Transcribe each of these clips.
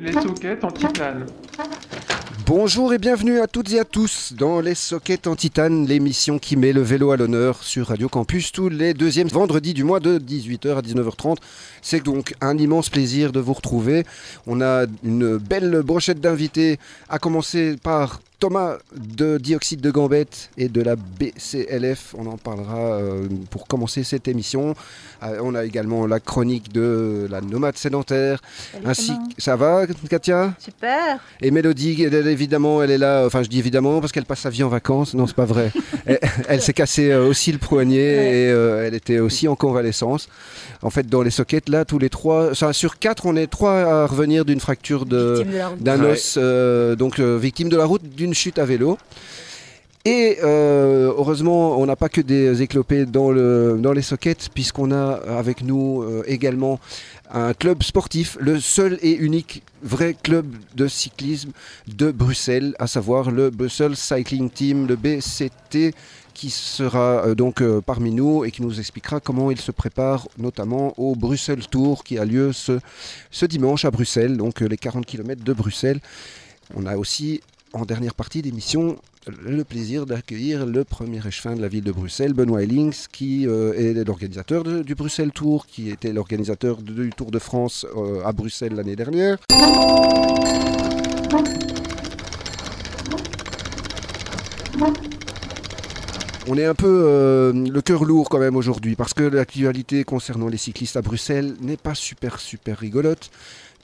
Les sockets en titane. Bonjour et bienvenue à toutes et à tous dans les Sockets en titane, l'émission qui met le vélo à l'honneur sur Radio Campus tous les deuxièmes vendredis du mois de 18h à 19h30. C'est donc un immense plaisir de vous retrouver. On a une belle brochette d'invités, à commencer par Thomas de Dioxyde de Gambette et de la BCLF. On en parlera pour commencer cette émission. On a également la chronique de la nomade sédentaire. Ça va, Katia? Super. Et Mélodie, évidemment, elle est là. Enfin, je dis évidemment parce qu'elle passe sa vie en vacances. Non, c'est pas vrai. Elle s'est cassé aussi le poignet et elle était aussi en convalescence. En fait, dans les sockets, là, tous les trois, sur 4, on est 3 à revenir d'une fracture d'un os, donc victime de la route, d'une chute à vélo. Et heureusement, on n'a pas que des éclopés dans les sockets, puisqu'on a avec nous également un club sportif, le seul et unique vrai club de cyclisme de Bruxelles, à savoir le Brussels Cycling Team, le BCT, qui sera donc parmi nous et qui nous expliquera comment il se prépare notamment au Bruxelles Tour qui a lieu ce dimanche à Bruxelles, donc les 40 km de Bruxelles. On a aussi en dernière partie d'émission le plaisir d'accueillir le premier échevin de la ville de Bruxelles, Benoît Ellings, qui est l'organisateur du Bruxelles Tour, qui était l'organisateur du Tour de France à Bruxelles l'année dernière. On est un peu le cœur lourd quand même aujourd'hui, parce que l'actualité concernant les cyclistes à Bruxelles n'est pas super rigolote,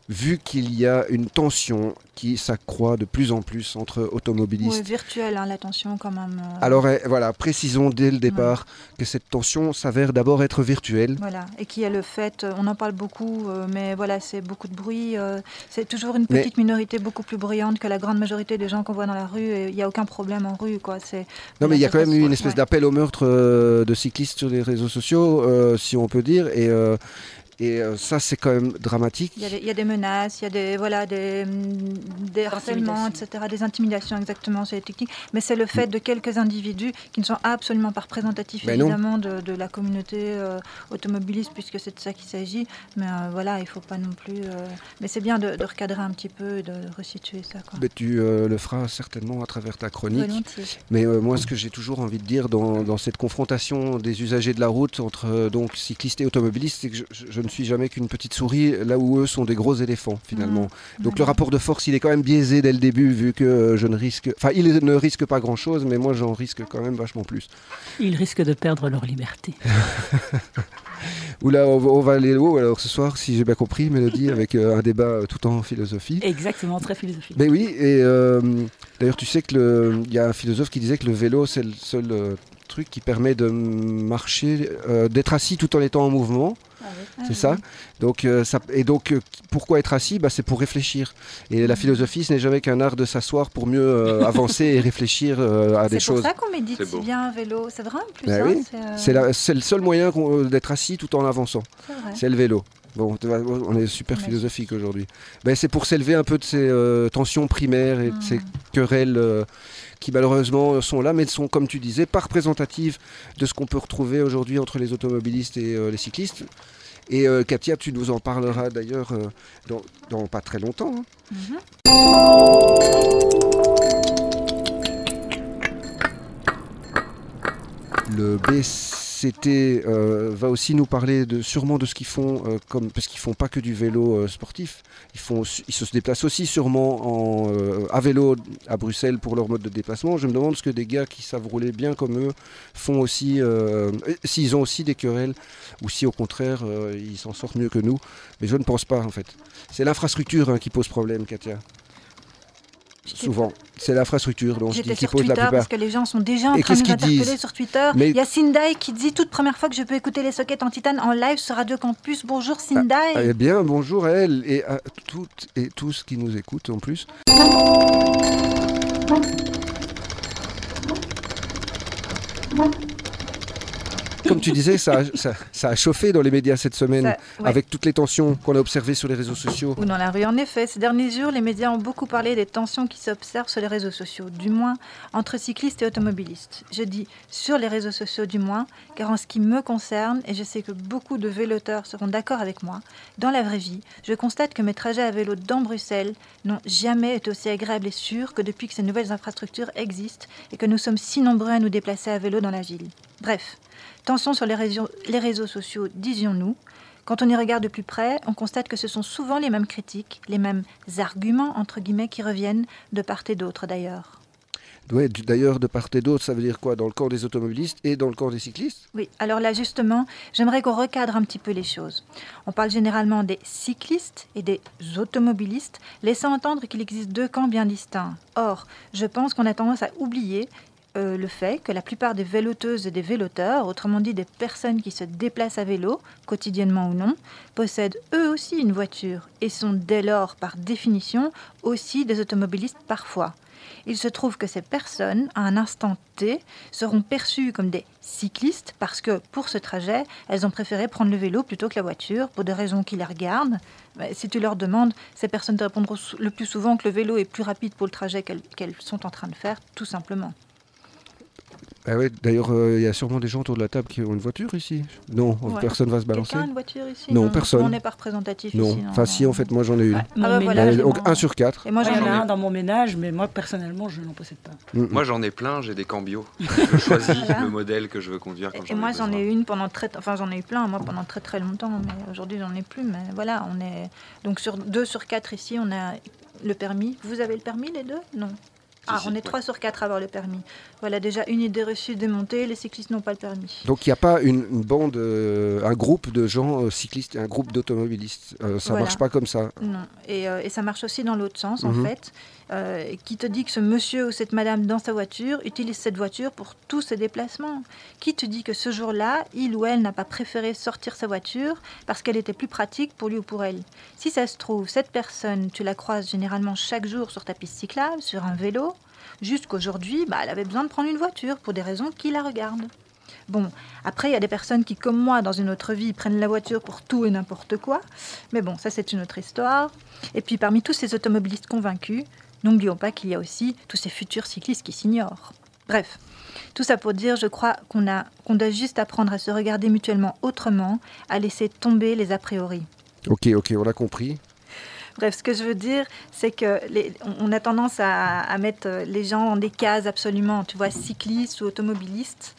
vu qu'il y a une tension qui s'accroît de plus en plus entre automobilistes. Oui, virtuelle, la tension quand même. Alors voilà, précisons dès le départ que cette tension s'avère d'abord être virtuelle. Voilà, et qui est le fait, on en parle beaucoup, mais voilà, c'est beaucoup de bruit. C'est toujours une petite minorité beaucoup plus bruyante que la grande majorité des gens qu'on voit dans la rue. Et il n'y a aucun problème en rue, quoi. Non, mais il y a quand même eu une espèce d'appel au meurtre de cyclistes sur les réseaux sociaux, si on peut dire, et ça, c'est quand même dramatique. Il y a des menaces, il y a des harcèlements, etc., des intimidations, exactement, c'est les techniques. Mais c'est le fait de quelques individus qui ne sont absolument pas représentatifs, évidemment, de la communauté automobiliste, puisque c'est de ça qu'il s'agit. Mais voilà, il ne faut pas non plus... Mais c'est bien de recadrer un petit peu et de resituer ça, quoi. Mais tu le feras certainement à travers ta chronique. Volontiers. Mais moi, ce que j'ai toujours envie de dire dans cette confrontation des usagers de la route entre donc cyclistes et automobilistes, c'est que je ne suis jamais qu'une petite souris, là où eux sont des gros éléphants finalement. Donc le rapport de force, il est quand même biaisé dès le début, vu que il ne risque pas grand chose, mais moi j'en risque quand même vachement plus. Ils risquent de perdre leur liberté. Oula, on va aller haut alors ce soir, si j'ai bien compris, Mélodie, avec un débat tout en philosophie. Exactement, très philosophique. Mais oui, et d'ailleurs tu sais qu'il y a un philosophe qui disait que le vélo c'est le seul truc qui permet de marcher, d'être assis tout en étant en mouvement. C'est ça. Donc, pourquoi être assis? C'est pour réfléchir. Et la philosophie, ce n'est jamais qu'un art de s'asseoir pour mieux avancer et réfléchir à des choses. C'est pour ça qu'on médite si bien à vélo. C'est vrai en plus. Oui. C'est le seul moyen d'être assis tout en avançant. C'est le vélo. Bon, on est super philosophique aujourd'hui. C'est pour s'élever un peu de ces tensions primaires et de ces querelles qui malheureusement sont là, mais sont, comme tu disais, pas représentatives de ce qu'on peut retrouver aujourd'hui entre les automobilistes et les cyclistes. Et Katia, tu nous en parleras d'ailleurs dans pas très longtemps. Le BCT va aussi nous parler sûrement de ce qu'ils font, parce qu'ils font pas que du vélo sportif. Ils se déplacent aussi sûrement à vélo à Bruxelles pour leur mode de déplacement. Je me demande ce que des gars qui savent rouler bien comme eux font aussi, s'ils ont aussi des querelles, ou si au contraire ils s'en sortent mieux que nous. Mais je ne pense pas en fait. C'est l'infrastructure qui pose problème, Katia. Souvent, c'est l'infrastructure dont J'étais qui sur pose Twitter la plupart. parce que les gens sont déjà en train de m'interpeller sur Twitter. Il y a Sindai qui dit toute première fois que je peux écouter les sockets en titane en live sur Radio Campus. Bonjour Sindai. Eh bien, bonjour à elle et à toutes et tous qui nous écoutent en plus. comme tu disais, ça a chauffé dans les médias cette semaine, avec toutes les tensions qu'on a observées sur les réseaux sociaux. Ou dans la rue, en effet. Ces derniers jours, les médias ont beaucoup parlé des tensions qui s'observent sur les réseaux sociaux, du moins entre cyclistes et automobilistes. Je dis sur les réseaux sociaux du moins, car en ce qui me concerne, et je sais que beaucoup de véloteurs seront d'accord avec moi, dans la vraie vie, je constate que mes trajets à vélo dans Bruxelles n'ont jamais été aussi agréables et sûrs que depuis que ces nouvelles infrastructures existent et que nous sommes si nombreux à nous déplacer à vélo dans la ville. Bref, tension sur les réseaux sociaux, disions-nous. Quand on y regarde de plus près, on constate que ce sont souvent les mêmes critiques, les mêmes arguments, entre guillemets, qui reviennent de part et d'autre d'ailleurs. Oui, d'ailleurs, de part et d'autre, ça veut dire quoi? Dans le camp des automobilistes et dans le camp des cyclistes? Oui, alors là justement, j'aimerais qu'on recadre un petit peu les choses. On parle généralement des cyclistes et des automobilistes, laissant entendre qu'il existe deux camps bien distincts. Or, je pense qu'on a tendance à oublier le fait que la plupart des véloteuses et des véloteurs, autrement dit des personnes qui se déplacent à vélo, quotidiennement ou non, possèdent eux aussi une voiture et sont dès lors, par définition, aussi des automobilistes parfois. Il se trouve que ces personnes, à un instant T, seront perçues comme des cyclistes parce que, pour ce trajet, elles ont préféré prendre le vélo plutôt que la voiture, pour des raisons qui les regardent. Si tu leur demandes, ces personnes te répondront le plus souvent que le vélo est plus rapide pour le trajet qu'elles sont en train de faire, tout simplement. Ah ouais, d'ailleurs, il y a sûrement des gens autour de la table qui ont une voiture ici. Non, personne va se balancer. Quelqu'un a une voiture ici? Non, personne. On n'est pas représentatif non. ici. Non. Enfin, si, en fait, moi j'en ai une. Donc 1 sur 4. Et moi, j'en ai un dans mon ménage, mais moi, personnellement, je n'en possède pas. Moi, j'en ai plein, j'ai des cambios. Je choisis le modèle que je veux conduire quand j'en ai besoin. Et moi, j'en ai une pendant j'en ai eu plein, moi, pendant très très longtemps, mais aujourd'hui, j'en ai plus. Mais voilà, on est... Donc, sur 2 sur 4 ici, on a le permis. Vous avez le permis, les deux? Non. On est 3 sur 4 à avoir le permis. Voilà, déjà une idée reçue démontée, les cyclistes n'ont pas le permis. Donc il n'y a pas une bande, un groupe de gens cyclistes et un groupe d'automobilistes. Ça ne marche pas comme ça. Non, et ça marche aussi dans l'autre sens, en fait. Qui te dit que ce monsieur ou cette madame dans sa voiture utilise cette voiture pour tous ses déplacements? Qui te dit que ce jour-là, il ou elle n'a pas préféré sortir sa voiture parce qu'elle était plus pratique pour lui ou pour elle? Si ça se trouve, cette personne, tu la croises généralement chaque jour sur ta piste cyclable, sur un vélo, jusqu'aujourd'hui, elle avait besoin de prendre une voiture pour des raisons qui la regardent. Bon, après, il y a des personnes qui, comme moi, dans une autre vie, prennent la voiture pour tout et n'importe quoi. Mais bon, ça, c'est une autre histoire. Et puis, parmi tous ces automobilistes convaincus, n'oublions pas qu'il y a aussi tous ces futurs cyclistes qui s'ignorent. Bref, tout ça pour dire, je crois qu'on doit juste apprendre à se regarder mutuellement autrement, à laisser tomber les a priori. Ok, on a compris. Bref, ce que je veux dire, c'est que on a tendance à mettre les gens dans des cases absolument, tu vois, cyclistes ou automobilistes.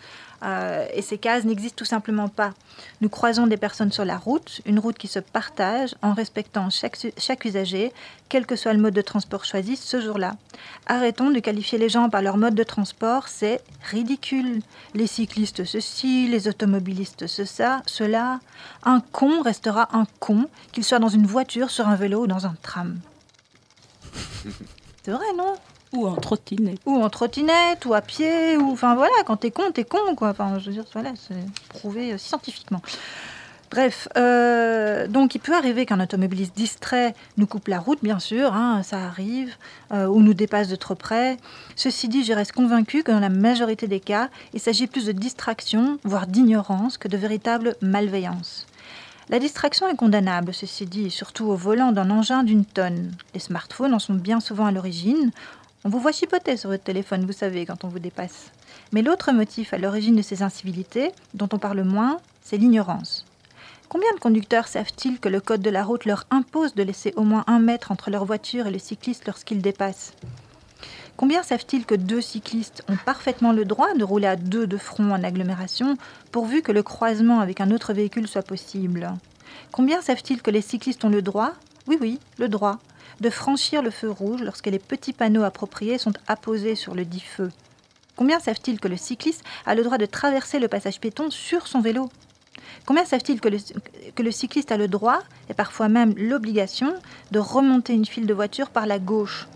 Et ces cases n'existent tout simplement pas. Nous croisons des personnes sur la route, une route qui se partage en respectant chaque usager, quel que soit le mode de transport choisi ce jour-là. Arrêtons de qualifier les gens par leur mode de transport, c'est ridicule. Les cyclistes ceci, les automobilistes cela. Un con restera un con, qu'il soit dans une voiture, sur un vélo ou dans un tram. C'est vrai, non ? Ou en trottinette. Ou en trottinette, ou à pied, ou... Enfin voilà, quand t'es con, quoi. Enfin, je veux dire, voilà, c'est prouvé scientifiquement. Bref, donc il peut arriver qu'un automobiliste distrait nous coupe la route, bien sûr, ça arrive, ou nous dépasse de trop près. Ceci dit, je reste convaincue que dans la majorité des cas, il s'agit plus de distraction, voire d'ignorance, que de véritable malveillance. La distraction est condamnable, ceci dit, surtout au volant d'un engin d'une tonne. Les smartphones en sont bien souvent à l'origine. On vous voit chipoter sur votre téléphone, vous savez, quand on vous dépasse. Mais l'autre motif à l'origine de ces incivilités, dont on parle moins, c'est l'ignorance. Combien de conducteurs savent-ils que le code de la route leur impose de laisser au moins 1 mètre entre leur voiture et le cycliste lorsqu'il dépasse? Combien savent-ils que 2 cyclistes ont parfaitement le droit de rouler à 2 de front en agglomération, pourvu que le croisement avec un autre véhicule soit possible? Combien savent-ils que les cyclistes ont le droit, oui, le droit, de franchir le feu rouge lorsque les petits panneaux appropriés sont apposés sur le dit feu? Combien savent-ils que le cycliste a le droit de traverser le passage piéton sur son vélo? Combien savent-ils que le cycliste a le droit, et parfois même l'obligation, de remonter une file de voitures par la gauche?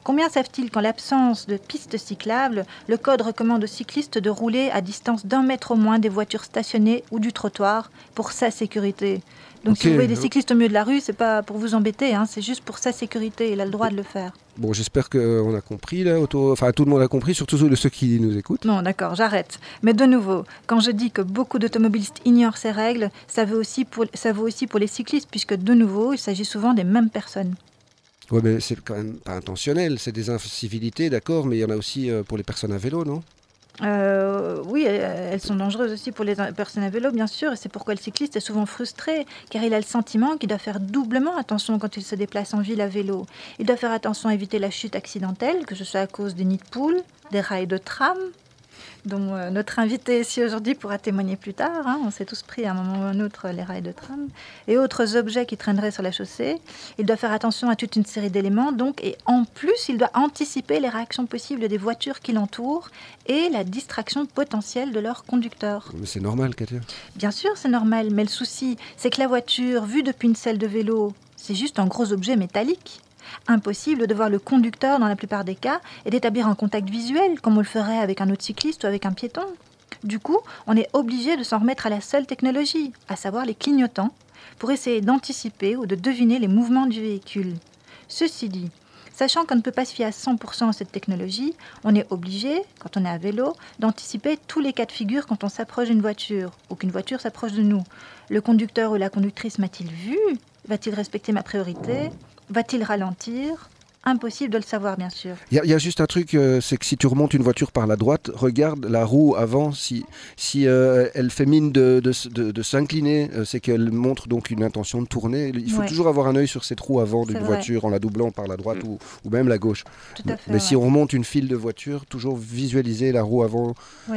Combien savent-ils qu'en l'absence de pistes cyclables, le code recommande aux cyclistes de rouler à distance d'1 mètre au moins des voitures stationnées ou du trottoir pour sa sécurité. Donc si vous voyez des cyclistes au milieu de la rue, c'est pas pour vous embêter, hein, c'est juste pour sa sécurité, il a le droit de le faire. Bon, j'espère qu'on a compris, là, enfin tout le monde a compris, surtout ceux qui nous écoutent. Non, d'accord, j'arrête. Mais de nouveau, quand je dis que beaucoup d'automobilistes ignorent ces règles, ça vaut aussi pour les cyclistes, puisque de nouveau, il s'agit souvent des mêmes personnes. Oui, mais c'est quand même pas intentionnel, c'est des incivilités, d'accord, mais il y en a aussi pour les personnes à vélo, non ? Oui, elles sont dangereuses aussi pour les personnes à vélo, bien sûr, et c'est pourquoi le cycliste est souvent frustré, car il a le sentiment qu'il doit faire doublement attention quand il se déplace en ville à vélo. Il doit faire attention à éviter la chute accidentelle, que ce soit à cause des nids de poules, des rails de tram, dont notre invité ici aujourd'hui pourra témoigner plus tard. Hein. On s'est tous pris à un moment ou à un autre les rails de tram et autres objets qui traîneraient sur la chaussée. Il doit faire attention à toute une série d'éléments, donc, et en plus, il doit anticiper les réactions possibles des voitures qui l'entourent et la distraction potentielle de leur conducteur. Mais c'est normal, Katia. Bien sûr, c'est normal, mais le souci, c'est que la voiture, vue depuis une selle de vélo, c'est juste un gros objet métallique. Impossible de voir le conducteur dans la plupart des cas et d'établir un contact visuel comme on le ferait avec un autre cycliste ou avec un piéton. Du coup, on est obligé de s'en remettre à la seule technologie, à savoir les clignotants, pour essayer d'anticiper ou de deviner les mouvements du véhicule. Ceci dit, sachant qu'on ne peut pas se fier à 100% à cette technologie, on est obligé, quand on est à vélo, d'anticiper tous les cas de figure quand on s'approche d'une voiture ou qu'une voiture s'approche de nous. Le conducteur ou la conductrice m'a-t-il vu ? Va-t-il respecter ma priorité ? Va-t-il ralentir ? Impossible de le savoir, bien sûr. Il y a juste un truc, c'est que si tu remontes une voiture par la droite, regarde la roue avant, si elle fait mine de s'incliner, c'est qu'elle montre donc une intention de tourner. Il faut toujours avoir un œil sur cette roue avant d'une voiture en la doublant par la droite ou même la gauche. Tout à fait, mais si on remonte une file de voitures, toujours visualiser la roue avant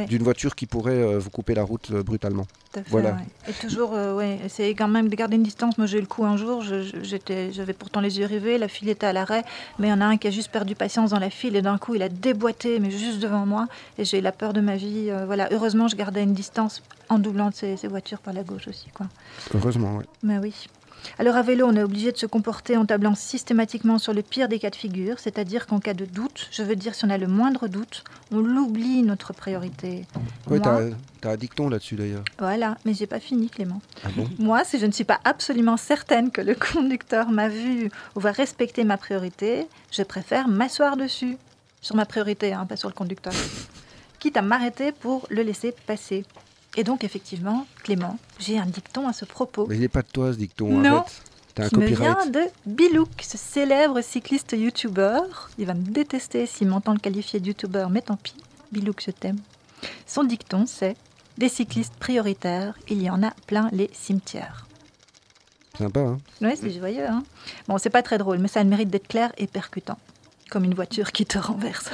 d'une voiture qui pourrait vous couper la route brutalement. Tout à fait, voilà. Et toujours, essayer quand même de garder une distance. Moi, j'ai eu le coup un jour, j'avais pourtant les yeux rivés, la file était à l'arrêt, mais il y en a un qui a juste perdu patience dans la file et d'un coup, il a déboîté, mais juste devant moi, et j'ai eu la peur de ma vie. Voilà. Heureusement, je gardais une distance en doublant ces voitures par la gauche aussi, quoi. Heureusement, oui. Mais oui. Alors à vélo, on est obligé de se comporter en tablant systématiquement sur le pire des cas de figure, c'est-à-dire qu'en cas de doute, je veux dire si on a le moindre doute, on l'oublie notre priorité. Oui, t'as un dicton là-dessus d'ailleurs. Voilà, mais j'ai pas fini, Clément. Ah bon ? Moi, si je ne suis pas absolument certaine que le conducteur m'a vu ou va respecter ma priorité, je préfère m'asseoir dessus. Sur ma priorité, hein, pas sur le conducteur. Quitte à m'arrêter pour le laisser passer. Et donc, effectivement, Clément, j'ai un dicton à ce propos. Mais il n'est pas de toi, ce dicton. Non, arrête. T'as un qui me copyright. vient de Bilouk, ce célèbre cycliste youtubeur. Il va me détester s'il m'entend le qualifier de youtubeur, mais tant pis. Bilouk, je t'aime. Son dicton, c'est « Des cyclistes prioritaires, il y en a plein les cimetières ». Sympa, hein ? Oui, c'est joyeux, hein. Bon, c'est pas très drôle, mais ça a le mérite d'être clair et percutant. Comme une voiture qui te renverse.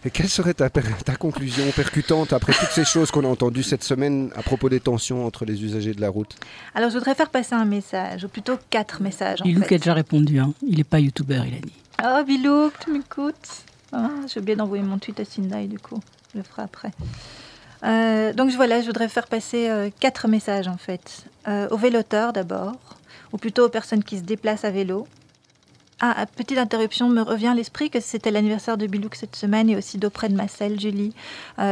Et quelle serait ta conclusion percutante après toutes ces choses qu'on a entendues cette semaine à propos des tensions entre les usagers de la route ? Alors, je voudrais faire passer un message, ou plutôt 4 messages. Bilouk a déjà répondu, hein. Il n'est pas youtubeur, il a dit. Oh, Bilouk, tu m'écoutes ? J'ai oublié d'envoyer mon tweet à Sindai, du coup. Je le ferai après. Donc voilà, je voudrais faire passer 4 messages, en fait. Aux véloteurs, d'abord, ou plutôt aux personnes qui se déplacent à vélo. Ah, petite interruption, me revient à l'esprit que c'était l'anniversaire de Bilouk cette semaine et aussi d'auprès de ma selle, Julie.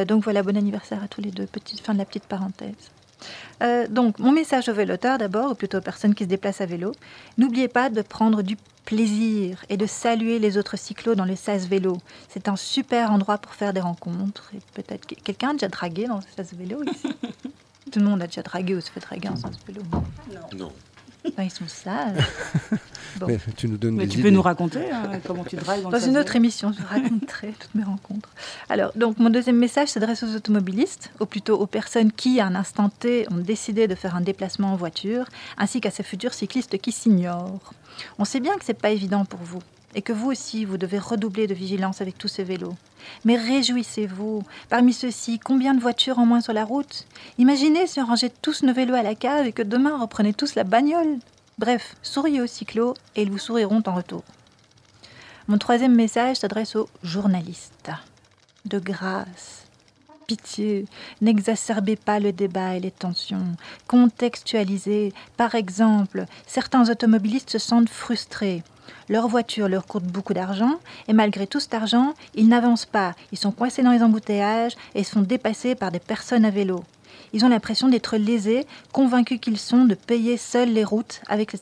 Donc voilà, bon anniversaire à tous les deux. Fin de la petite parenthèse. Donc, mon message aux véloteurs d'abord, ou plutôt aux personnes qui se déplacent à vélo. N'oubliez pas de prendre du plaisir et de saluer les autres cyclos dans le sas vélo. C'est un super endroit pour faire des rencontres. Et peut-être quelqu'un a déjà dragué dans le sas vélo ici. Tout le monde a déjà dragué ou se fait draguer en sas vélo. Non. Enfin, ils sont sages. Bon. Mais tu nous donnes Mais des tu idées. peux nous raconter comment tu dragues dans une autre émission, je raconterai toutes mes rencontres. Alors, donc, mon deuxième message s'adresse aux automobilistes, ou plutôt aux personnes qui, à un instant T, ont décidé de faire un déplacement en voiture, ainsi qu'à ces futurs cyclistes qui s'ignorent. On sait bien que c'est pas évident pour vous, et que vous aussi, vous devez redoubler de vigilance avec tous ces vélos. Mais réjouissez-vous. Parmi ceux-ci, combien de voitures en moins sur la route ? Imaginez si on rangeait tous nos vélos à la cave et que demain, on reprenait tous la bagnole. Bref, souriez aux cyclos et ils vous souriront en retour. Mon troisième message s'adresse aux journalistes. De grâce, Pitié, n'exacerbez pas le débat et les tensions. Contextualisez. Par exemple, certains automobilistes se sentent frustrés. Leur voiture leur coûte beaucoup d'argent et malgré tout cet argent, ils n'avancent pas. Ils sont coincés dans les embouteillages et se font dépasser par des personnes à vélo. Ils ont l'impression d'être lésés, convaincus qu'ils sont de payer seuls les routes avec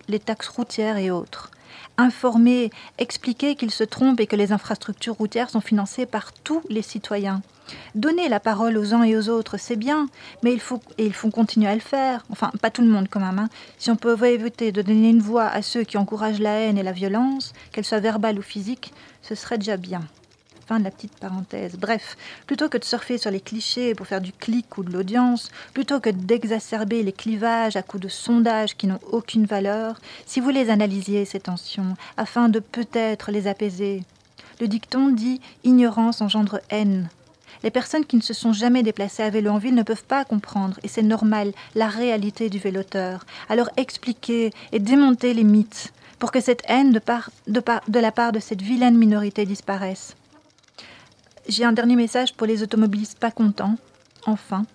les taxes routières et autres. Informer, expliquer qu'ils se trompent et que les infrastructures routières sont financées par tous les citoyens. Donner la parole aux uns et aux autres, c'est bien, mais il faut continuer à le faire. Enfin, pas tout le monde quand même. Si on peut éviter de donner une voix à ceux qui encouragent la haine et la violence, qu'elle soit verbale ou physique, ce serait déjà bien. Fin de la petite parenthèse. Bref, plutôt que de surfer sur les clichés pour faire du clic ou de l'audience, plutôt que d'exacerber les clivages à coups de sondages qui n'ont aucune valeur, si vous les analysiez, ces tensions, afin de peut-être les apaiser. Le dicton dit « ignorance engendre haine ». Les personnes qui ne se sont jamais déplacées à vélo en ville ne peuvent pas comprendre, et c'est normal, la réalité du véloteur. Alors expliquez et démontez les mythes pour que cette haine de la part de cette vilaine minorité disparaisse. J'ai un dernier message pour les automobilistes pas contents. Enfin,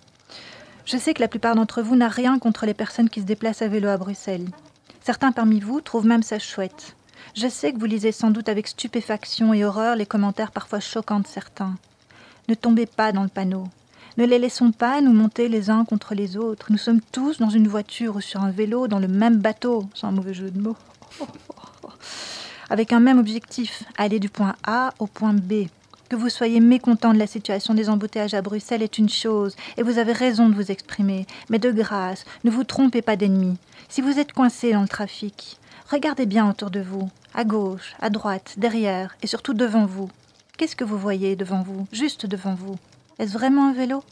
je sais que la plupart d'entre vous n'a rien contre les personnes qui se déplacent à vélo à Bruxelles. Certains parmi vous trouvent même ça chouette. Je sais que vous lisez sans doute avec stupéfaction et horreur les commentaires parfois choquants de certains. Ne tombez pas dans le panneau. Ne les laissons pas nous monter les uns contre les autres. Nous sommes tous dans une voiture ou sur un vélo, dans le même bateau, sans un mauvais jeu de mots, avec un même objectif, aller du point A au point B. Que vous soyez mécontent de la situation des embouteillages à Bruxelles est une chose, et vous avez raison de vous exprimer. Mais de grâce, ne vous trompez pas d'ennemi. Si vous êtes coincé dans le trafic, regardez bien autour de vous, à gauche, à droite, derrière, et surtout devant vous. Qu'est-ce que vous voyez devant vous, juste devant vous? Est-ce vraiment un vélo?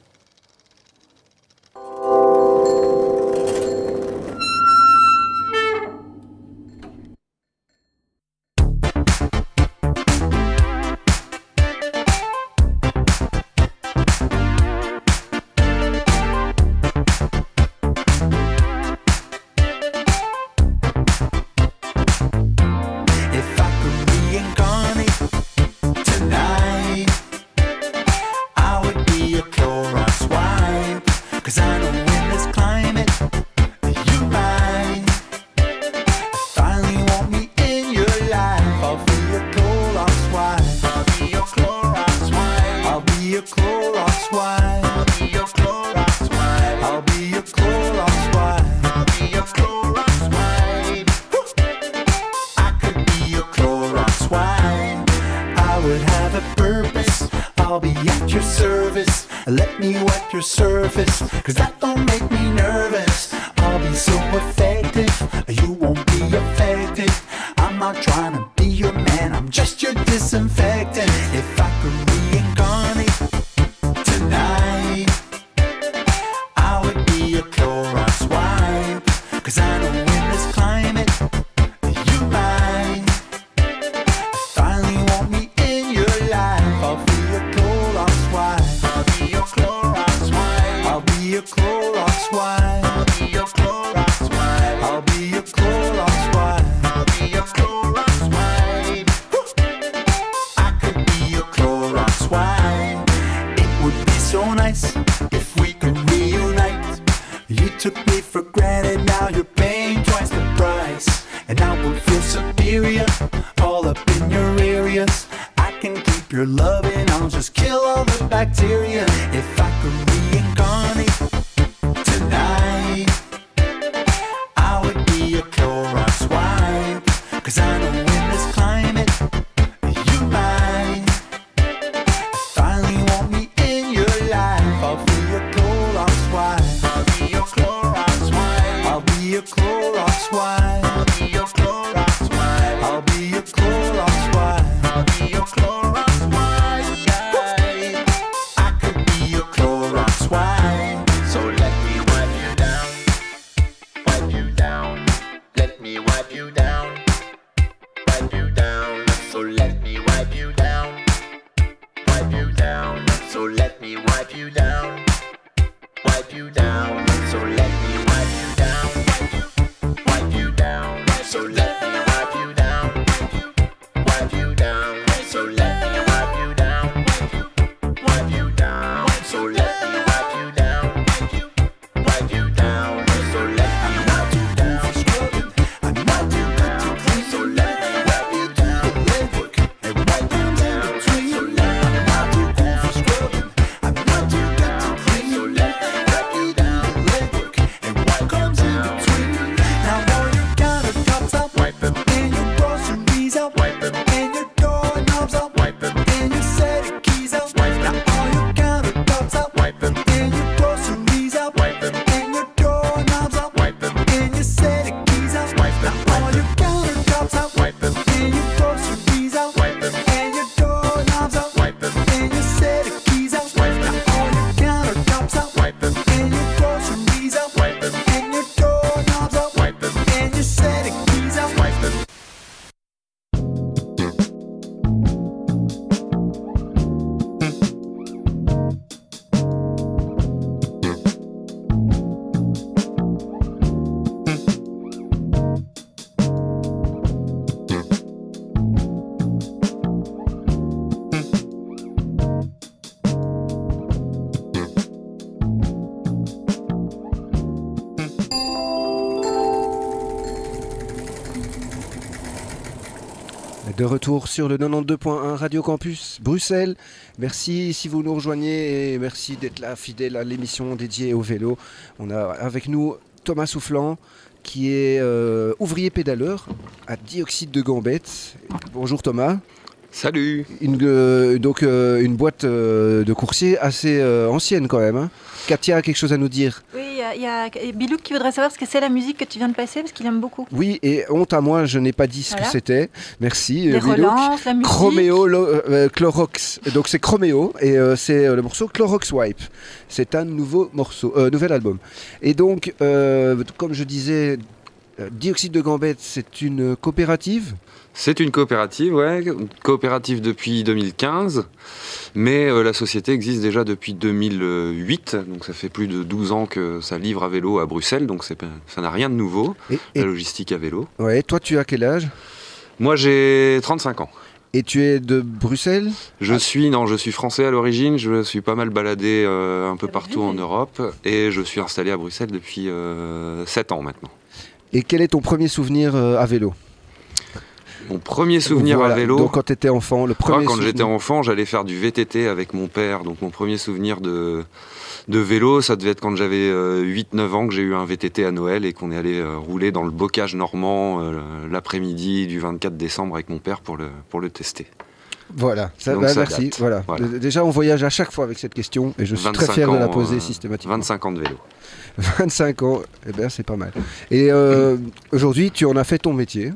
Let me wipe your surface, cause that don't make me nervous. I'll be so effective, you won't be affected. I'm not trying to be your man, I'm just your disinfectant. If I could reincarnate tonight, I would be a Clorox wipe. Cause I know in this climate, you might finally want me in your life. I'll be a Clorox wipe. I'll be your Clorox wipe. I'll be your Clorox wipe. I'll be your Clorox wipe. I'll be your Clorox wipe. I'll be your Clorox wipe. I could be your Clorox wipe. It would be so nice if we could reunite. You took me for granted, now you're paying twice the price. And I will feel superior, all up in your areas. I can keep your love and I'll just kill all the bacteria. If I could reincarnate tonight, I would be a Clorox wipe. Cause I know in this climate, you might finally want me in your life. I'll be your Clorox wipe. I'll be your Clorox wipe. I'll be your Clorox wipe. I'll be your Clorox wipe. I'll be your Clorox wipe. I'll be your Clorox wipe. I could be your Clorox wipe. So let me wipe you down. Wipe you down. Let me wipe you down. Wipe you down. So let me wipe you down. Wipe you down. So let me wipe you down. Wipe you down. So let me wipe you down. Wipe you down. So let me wipe you down. De retour sur le 92.1 Radio Campus Bruxelles. Merci si vous nous rejoignez et merci d'être là fidèle à l'émission dédiée au vélo. On a avec nous Thomas Soufflant qui est ouvrier pédaleur à Dioxyde de Gambette. Bonjour Thomas. Salut. Une boîte de coursier assez ancienne quand même. Hein. Katia a quelque chose à nous dire. Oui, il y a Bilouk qui voudrait savoir ce que c'est la musique que tu viens de passer parce qu'il aime beaucoup. Oui, et honte à moi, je n'ai pas dit ce que c'était. Merci. Les relances, la musique. Chroméo, Clorox. Donc c'est Chroméo et c'est le morceau Clorox Wipe. C'est un nouvel album. Et donc, comme je disais, Dioxyde de Gambette, c'est une coopérative. C'est une coopérative, ouais, coopérative depuis 2015, mais la société existe déjà depuis 2008, donc ça fait plus de 12 ans que ça livre à vélo à Bruxelles, donc ça n'a rien de nouveau, la logistique à vélo. Ouais, toi tu as quel âge ? Moi j'ai 35 ans. Et tu es de Bruxelles ? Je suis français à l'origine, je suis pas mal baladé un peu partout en Europe, et je suis installé à Bruxelles depuis 7 ans maintenant. Et quel est ton premier souvenir à vélo ? Mon premier souvenir à vélo. Donc quand tu étais enfant, quand j'étais enfant, j'allais faire du VTT avec mon père. Donc mon premier souvenir de vélo, ça devait être quand j'avais 8-9 ans que j'ai eu un VTT à Noël et qu'on est allé rouler dans le bocage normand l'après-midi du 24 décembre avec mon père pour le tester. Voilà, merci. Voilà. Déjà, on voyage à chaque fois avec cette question et je suis très fier de la poser systématiquement. 25 ans de vélo. 25 ans, eh bien c'est pas mal. Et aujourd'hui, tu en as fait ton métier.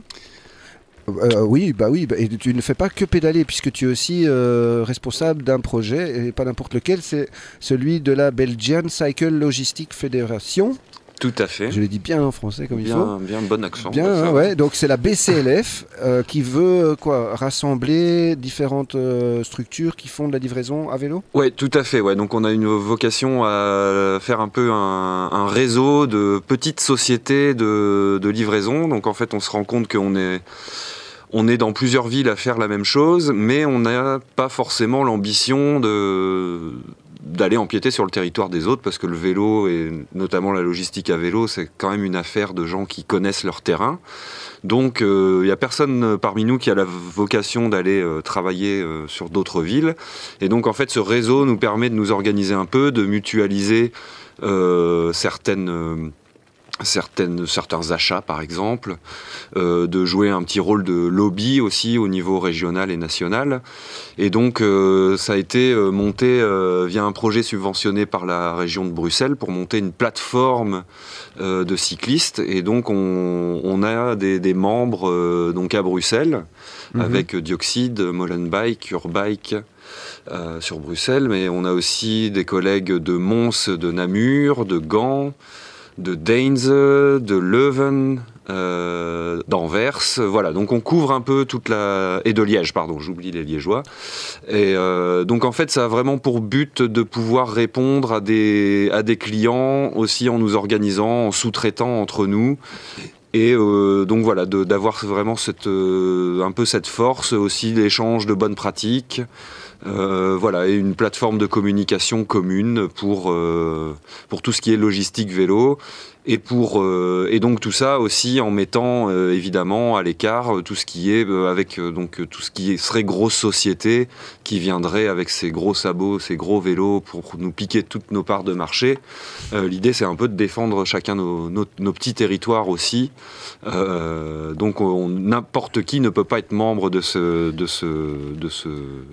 Oui, et tu ne fais pas que pédaler puisque tu es aussi responsable d'un projet et pas n'importe lequel, c'est celui de la Belgian Cycle Logistic Federation. Tout à fait. Je l'ai dit bien en français comme il faut. Bien, bon accent. Bien, ouais. Donc c'est la BCLF qui veut rassembler différentes structures qui font de la livraison à vélo. Ouais, tout à fait. Ouais. Donc on a une vocation à faire un peu un réseau de petites sociétés de livraison. Donc en fait, on se rend compte qu'on est dans plusieurs villes à faire la même chose, mais on n'a pas forcément l'ambition d'aller empiéter sur le territoire des autres, parce que le vélo, et notamment la logistique à vélo, c'est quand même une affaire de gens qui connaissent leur terrain. Donc il n'y a personne parmi nous qui a la vocation d'aller travailler sur d'autres villes. Et donc en fait ce réseau nous permet de nous organiser un peu, de mutualiser certains achats par exemple, de jouer un petit rôle de lobby aussi au niveau régional et national. Et donc ça a été monté via un projet subventionné par la région de Bruxelles pour monter une plateforme de cyclistes. Et donc on a des membres donc à Bruxelles, avec Dioxyde, Molenbike, Urbike, sur Bruxelles, mais on a aussi des collègues de Mons, de Namur, de Gand, de Deinze, de Leuven, d'Anvers, voilà, donc on couvre un peu et de Liège, pardon, j'oublie les Liégeois. Et donc en fait ça a vraiment pour but de pouvoir répondre à des clients aussi en nous organisant, en sous-traitant entre nous. Et donc voilà, d'avoir vraiment un peu cette force aussi d'échange de bonnes pratiques. Voilà, et une plateforme de communication commune pour tout ce qui est logistique vélo, et donc tout ça aussi en mettant évidemment à l'écart tout ce qui est tout ce qui serait grosse société qui viendrait avec ses gros sabots, ses gros vélos pour nous piquer toutes nos parts de marché. L'idée c'est un peu de défendre chacun nos petits territoires aussi. Donc n'importe qui ne peut pas être membre de ce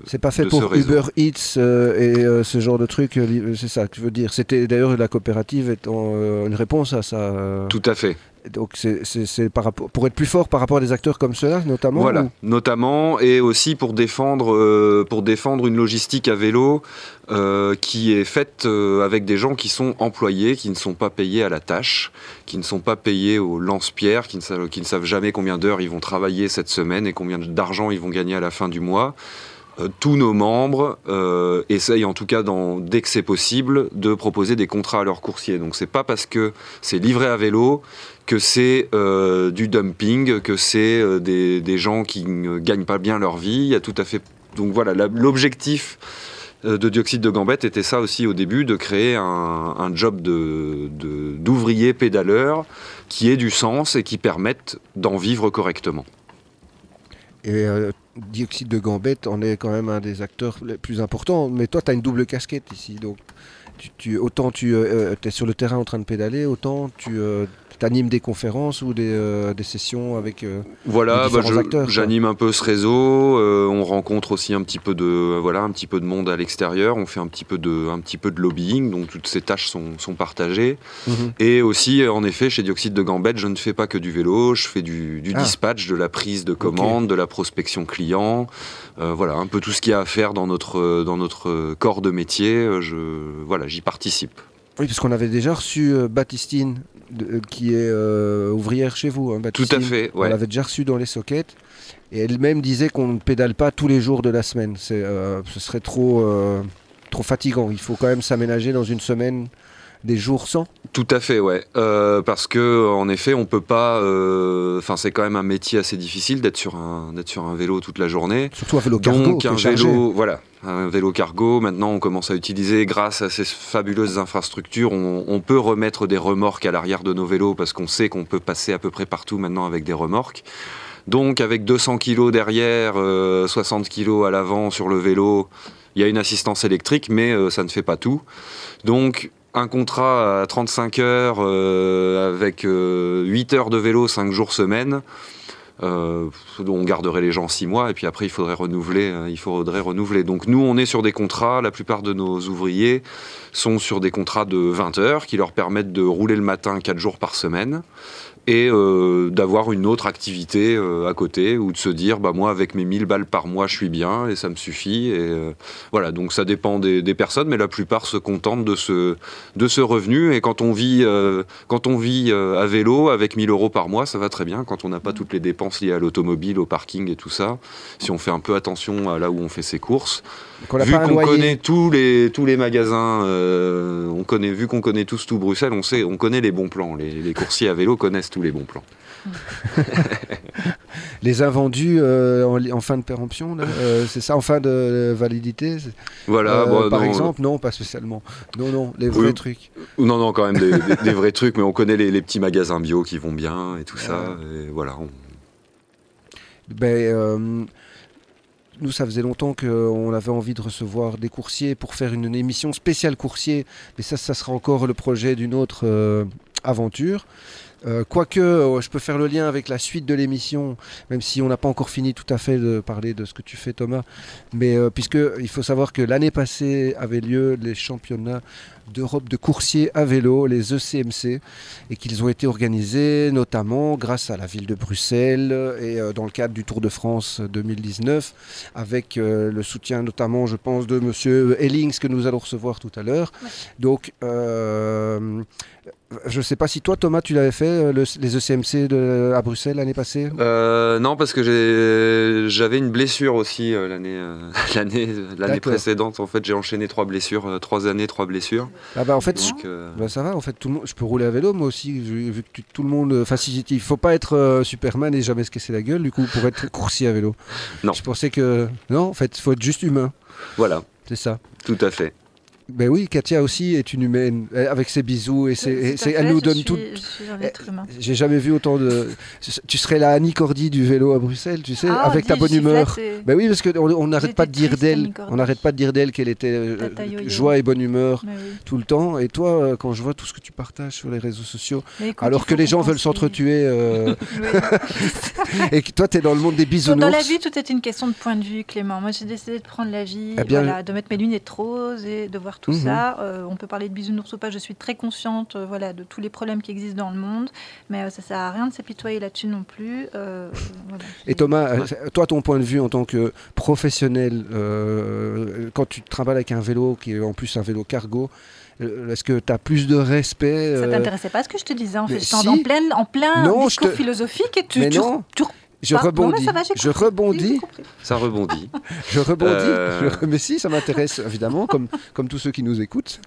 c'est pas fait pour Uber Eats et ce genre de truc, c'est ça que tu veux dire. C'était d'ailleurs la coopérative étant une réponse à ça. Tout à fait. Donc c'est pour être plus fort par rapport à des acteurs comme ceux-là, notamment. Voilà, notamment, et aussi pour défendre une logistique à vélo qui est faite avec des gens qui sont employés, qui ne sont pas payés à la tâche, qui ne sont pas payés au lance-pierre, qui ne savent jamais combien d'heures ils vont travailler cette semaine et combien d'argent ils vont gagner à la fin du mois. Tous nos membres essayent en tout cas dès que c'est possible de proposer des contrats à leurs coursiers. Donc c'est pas parce que c'est livré à vélo que c'est du dumping, que c'est des gens qui ne gagnent pas bien leur vie. Il y a tout à fait. Donc voilà, l'objectif de Dioxyde de Gambette était ça aussi au début, de créer un job d'ouvrier pédaleur qui ait du sens et qui permette d'en vivre correctement. Et Dioxyde de Gambette en est quand même un des acteurs les plus importants. Mais toi, tu as une double casquette ici. Donc, autant tu es sur le terrain en train de pédaler, autant tu animes des conférences ou des sessions avec différents acteurs. J'anime un peu ce réseau. On rencontre aussi un petit peu de monde à l'extérieur. On fait un petit peu de lobbying. Donc, toutes ces tâches sont partagées. Et aussi, en effet, chez Dioxyde de Gambette, je ne fais pas que du vélo. Je fais du dispatch, de la prise de commande, de la prospection client. Voilà, un peu tout ce qu'il y a à faire dans notre corps de métier. J'y participe. Oui, parce qu'on avait déjà reçu Baptistine, qui est ouvrière chez vous. Hein, tout à fait, ouais. On l'avait déjà reçue dans les sockets. Et elle-même disait qu'on ne pédale pas tous les jours de la semaine. Ce serait trop fatigant. Il faut quand même s'aménager dans une semaine des jours sans. Tout à fait, ouais. Parce que en effet, on peut pas. C'est quand même un métier assez difficile d'être sur un vélo toute la journée. Surtout un vélo cargo. Donc un vélo cargo. Maintenant, on commence à utiliser, grâce à ces fabuleuses infrastructures, on peut remettre des remorques à l'arrière de nos vélos parce qu'on sait qu'on peut passer à peu près partout maintenant avec des remorques. Donc, avec 200 kg derrière, 60 kg à l'avant sur le vélo, il y a une assistance électrique, mais ça ne fait pas tout. Donc, un contrat à 35 heures avec 8 heures de vélo, 5 jours semaine. On garderait les gens 6 mois et puis après il faudrait renouveler. Donc nous on est sur des contrats, la plupart de nos ouvriers sont sur des contrats de 20 heures qui leur permettent de rouler le matin 4 jours par semaine et d'avoir une autre activité à côté ou de se dire moi avec mes 1000 balles par mois je suis bien et ça me suffit et voilà, donc ça dépend des personnes mais la plupart se contentent de ce revenu et quand on vit à vélo avec 1000 euros par mois ça va très bien quand on n'a pas toutes les dépenses liées à l'automobile, au parking et tout ça, si on fait un peu attention à là où on fait ses courses. Vu qu'on connaît tous les magasins, vu qu'on connaît tous tout Bruxelles, on connaît les bons plans. Les coursiers à vélo connaissent tous les bons plans. Les invendus en fin de péremption, là, c'est ça, en fin de validité voilà, par exemple, non, pas spécialement. Non, les vrais trucs. Non, quand même des vrais trucs, mais on connaît les petits magasins bio qui vont bien et tout ça. Et voilà. Nous, ça faisait longtemps qu'on avait envie de recevoir des coursiers pour faire une émission spéciale coursier, mais ça sera encore le projet d'une autre aventure. Quoique, je peux faire le lien avec la suite de l'émission, même si on n'a pas encore fini tout à fait de parler de ce que tu fais, Thomas. Mais puisqu'il faut savoir que l'année passée avaient lieu les championnats d'Europe de coursiers à vélo, les ECMC, et qu'ils ont été organisés notamment grâce à la ville de Bruxelles et dans le cadre du Tour de France 2019, avec le soutien notamment, je pense, de monsieur Ellings que nous allons recevoir tout à l'heure. Ouais. Donc, je ne sais pas si toi, Thomas, tu l'avais fait, les ECMC à Bruxelles l'année passée. Non, parce que j'avais une blessure aussi l'année précédente. En fait, j'ai enchaîné 3 blessures, 3 années, 3 blessures. Ah bah en fait, ça va. En fait, tout le monde, je peux rouler à vélo, moi aussi, vu que tout le monde. Enfin, il faut pas être Superman et jamais se casser la gueule, du coup, pour être coursier à vélo. Non. Je pensais que non, en fait, il faut être juste humain. Voilà. C'est ça. Tout à fait. Ben oui, Katia aussi est une humaine, avec ses bisous, elle nous donne tout. Je suis un être humain. J'ai jamais vu autant de... Tu serais la Annie Cordy du vélo à Bruxelles, tu sais, avec ta bonne humeur. Ben oui, parce qu'on n'arrête pas de dire d'elle, qu'elle était joie et bonne humeur tout le temps. Et toi, quand je vois tout ce que tu partages sur les réseaux sociaux, alors que les gens veulent s'entretuer, et que toi, tu es dans le monde des bisounours. Dans la vie, tout est une question de point de vue, Clément. Moi, j'ai décidé de prendre la vie, de mettre mes lunettes roses et de voir tout ça. On peut parler de bisounours ou pas, je suis très consciente de tous les problèmes qui existent dans le monde, mais ça sert à rien de s'apitoyer là-dessus non plus. Et Thomas, toi, ton point de vue en tant que professionnel, quand tu te trimbales avec un vélo qui est en plus un vélo cargo, est-ce que tu as plus de respect Ça t'intéressait pas ce que je te disais en fait, en plein discours philosophique et tu Je rebondis. Ça rebondit. Mais si, ça m'intéresse évidemment, comme tous ceux qui nous écoutent.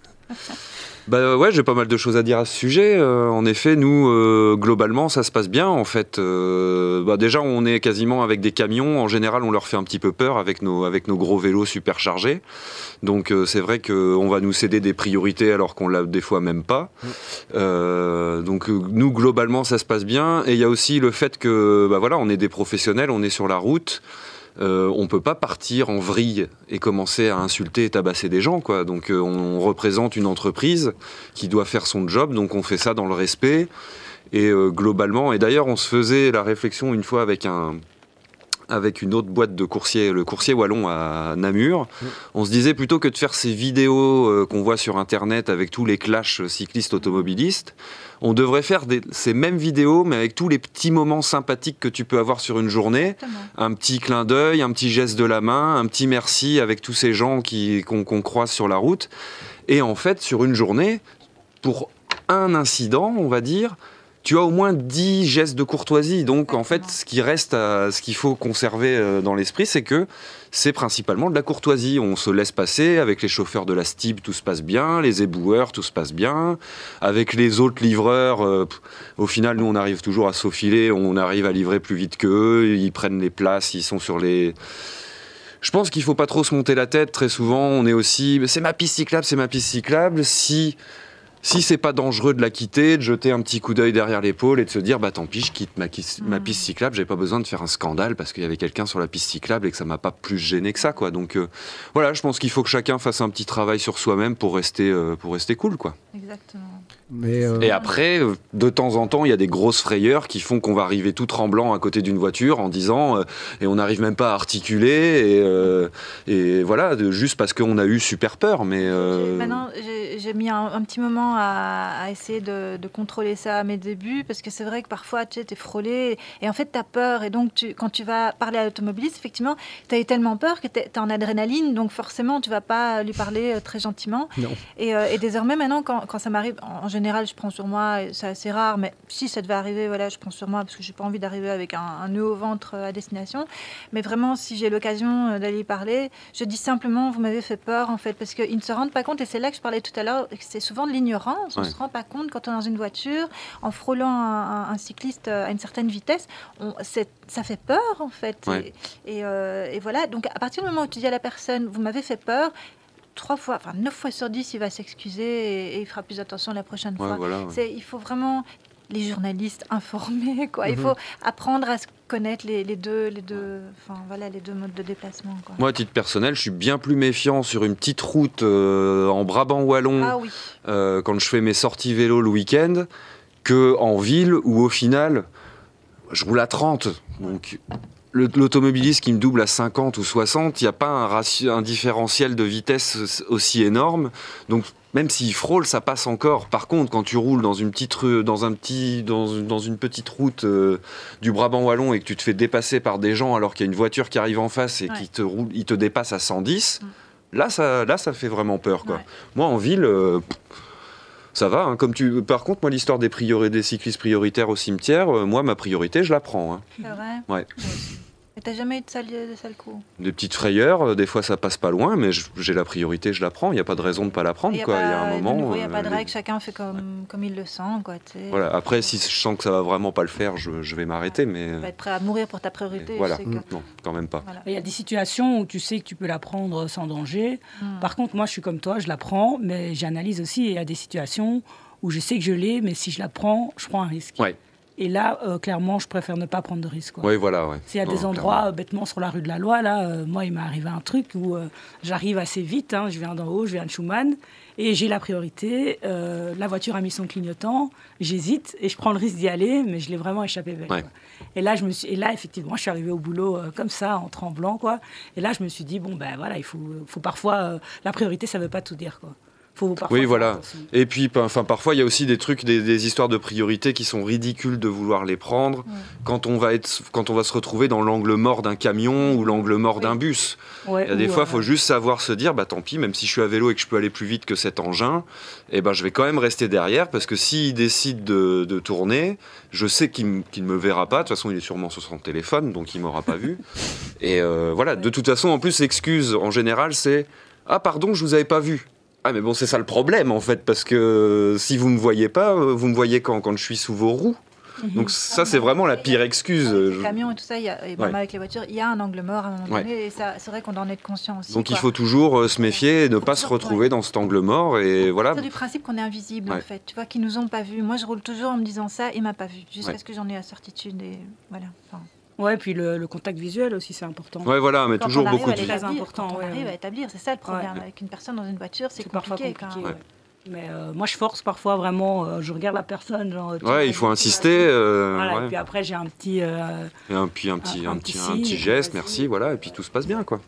Bah ouais, j'ai pas mal de choses à dire à ce sujet. En effet, nous, globalement, ça se passe bien. En fait, déjà, on est quasiment avec des camions. En général, on leur fait un petit peu peur avec nos gros vélos superchargés. Donc, c'est vrai qu'on va nous céder des priorités alors qu'on l'a des fois même pas. Donc, nous, globalement, ça se passe bien. Et il y a aussi le fait que, on est des professionnels, on est sur la route. On peut pas partir en vrille et commencer à insulter et tabasser des gens, quoi. Donc on représente une entreprise qui doit faire son job, donc on fait ça dans le respect et globalement. Et d'ailleurs, on se faisait la réflexion une fois avec une autre boîte de coursier, le coursier wallon à Namur. On se disait plutôt que de faire ces vidéos qu'on voit sur Internet avec tous les clashs cyclistes automobilistes, on devrait faire ces mêmes vidéos, mais avec tous les petits moments sympathiques que tu peux avoir sur une journée. Exactement. Un petit clin d'œil, un petit geste de la main, un petit merci avec tous ces gens qu'on croise sur la route. Et en fait, sur une journée, pour un incident, on va dire, tu as au moins 10 gestes de courtoisie. Donc, en fait, ce qu'il faut conserver dans l'esprit, c'est que c'est principalement de la courtoisie. On se laisse passer. Avec les chauffeurs de la STIB, tout se passe bien. Les éboueurs, tout se passe bien. Avec les autres livreurs, au final, nous, on arrive toujours à s'aufiler. On arrive à livrer plus vite qu'eux. Ils prennent les places. Ils sont sur les... Je pense qu'il ne faut pas trop se monter la tête. Très souvent, on est aussi... C'est ma piste cyclable, c'est ma piste cyclable. Si c'est pas dangereux de la quitter, de jeter un petit coup d'œil derrière l'épaule et de se dire tant pis, je quitte ma piste cyclable, j'ai pas besoin de faire un scandale parce qu'il y avait quelqu'un sur la piste cyclable et que ça m'a pas plus gêné que ça, quoi. Donc voilà, je pense qu'il faut que chacun fasse un petit travail sur soi-même pour rester cool, quoi. Exactement. Et après, de temps en temps, il y a des grosses frayeurs qui font qu'on va arriver tout tremblant à côté d'une voiture en disant et on n'arrive même pas à articuler et voilà, juste parce qu'on a eu super peur. Mais maintenant, j'ai mis un petit moment à essayer de contrôler ça à mes débuts parce que c'est vrai que parfois tu es frôlé et en fait tu as peur et donc quand tu vas parler à l'automobiliste, effectivement, tu as eu tellement peur que tu es en adrénaline, donc forcément tu vas pas lui parler très gentiment. Non. Et désormais maintenant quand ça m'arrive, en général je prends sur moi, c'est assez rare, mais si ça devait arriver, voilà, je prends sur moi parce que j'ai pas envie d'arriver avec un nœud au ventre à destination, mais vraiment si j'ai l'occasion d'aller y parler, je dis simplement vous m'avez fait peur en fait, parce qu'ils ne se rendent pas compte et c'est là que je parlais tout à l'heure, c'est souvent de l'ignorance, on ne se rend pas compte quand on est dans une voiture en frôlant un cycliste à une certaine vitesse, ça fait peur en fait. Ouais. Et voilà, donc à partir du moment où tu dis à la personne vous m'avez fait peur, 9 fois sur 10 il va s'excuser et il fera plus attention la prochaine fois. Voilà, ouais. Il faut vraiment les journalistes informés, quoi. Il faut apprendre à se connaître les deux modes de déplacement, quoi. Moi, à titre personnel, je suis bien plus méfiant sur une petite route en Brabant wallon quand je fais mes sorties vélo le week-end qu'en ville où au final je roule à 30. Donc l'automobiliste qui me double à 50 ou 60, il n'y a pas un différentiel de vitesse aussi énorme. Donc même s'il frôle, ça passe encore. Par contre, quand tu roules dans une petite route du Brabant wallon et que tu te fais dépasser par des gens alors qu'il y a une voiture qui arrive en face et qui te dépasse à 110, là ça fait vraiment peur, quoi. Ouais. Moi en ville, ça va. Hein, par contre, moi l'histoire des cyclistes prioritaires au cimetière, moi ma priorité je la prends. Hein. C'est vrai. Ouais. Et t'as jamais eu de sale coup? Des petites frayeurs, des fois ça passe pas loin, mais j'ai la priorité, je la prends. Il n'y a pas de raison de pas la prendre, quoi. Il y a un moment. Il n'y a pas de règle, chacun fait comme il le sent, quoi. Voilà. Après, si je sens que ça va vraiment pas le faire, je vais m'arrêter, mais. Tu vas être prêt à mourir pour ta priorité. Voilà. Non, quand même pas. Voilà. Il y a des situations où tu sais que tu peux la prendre sans danger. Par contre, moi, je suis comme toi, je la prends, mais j'analyse aussi. Il y a des situations où je sais que je l'ai, mais si je la prends, je prends un risque. Ouais. Et là, clairement, je préfère ne pas prendre de risque. Oui, voilà. Ouais. S'il y a des endroits, bêtement, sur la rue de la Loi, là, moi, il m'est arrivé un truc où j'arrive assez vite, hein, je viens d'en haut, je viens de Schumann, et j'ai la priorité. La voiture a mis son clignotant, j'hésite, et je prends le risque d'y aller, mais je l'ai vraiment échappé belle. Ouais. Et là, effectivement, je suis arrivée au boulot comme ça, en tremblant, quoi. Et là, je me suis dit, bon, ben voilà, il faut parfois... la priorité, ça ne veut pas tout dire, quoi. Oui, voilà. Et puis, parfois, il y a aussi des trucs, des histoires de priorité qui sont ridicules de vouloir les prendre. Ouais. Quand on va se retrouver dans l'angle mort d'un camion ou l'angle mort d'un bus. Ouais, il y a des fois, il faut juste savoir se dire, tant pis, même si je suis à vélo et que je peux aller plus vite que cet engin, je vais quand même rester derrière parce que s'il décide de tourner, je sais qu'il ne me verra pas. De toute façon, il est sûrement sur son téléphone, donc il ne m'aura pas vu. Et voilà. De toute façon, en plus, l'excuse, en général, c'est « Ah, pardon, je ne vous avais pas vu ». Ah mais bon, c'est ça le problème en fait, parce que si vous me voyez pas, vous me voyez quand je suis sous vos roues. Donc ça, c'est vraiment la pire excuse. Avec les camions et tout ça, et même avec les voitures, il y a un angle mort à un moment donné, et ça, c'est vrai qu'on en est conscient aussi. Donc il faut toujours se méfier et ne pas se retrouver dans cet angle mort, et voilà. C'est du principe qu'on est invisible en fait, tu vois, qu'ils nous ont pas vus. Moi, je roule toujours en me disant ça, il m'a pas vu, jusqu'à ce que j'en ai la certitude, et voilà. Enfin... Ouais, puis le contact visuel aussi, c'est important. Ouais, voilà, mais quand toujours beaucoup de... très important. Quand on arrive à établir, c'est ça le problème. Avec une personne dans une voiture, c'est compliqué. Mais moi, je force parfois vraiment. Je regarde la personne. Genre, il faut insister. Voilà, et puis après, j'ai un petit. Et puis un petit geste, merci, voilà, et puis tout se passe bien, quoi.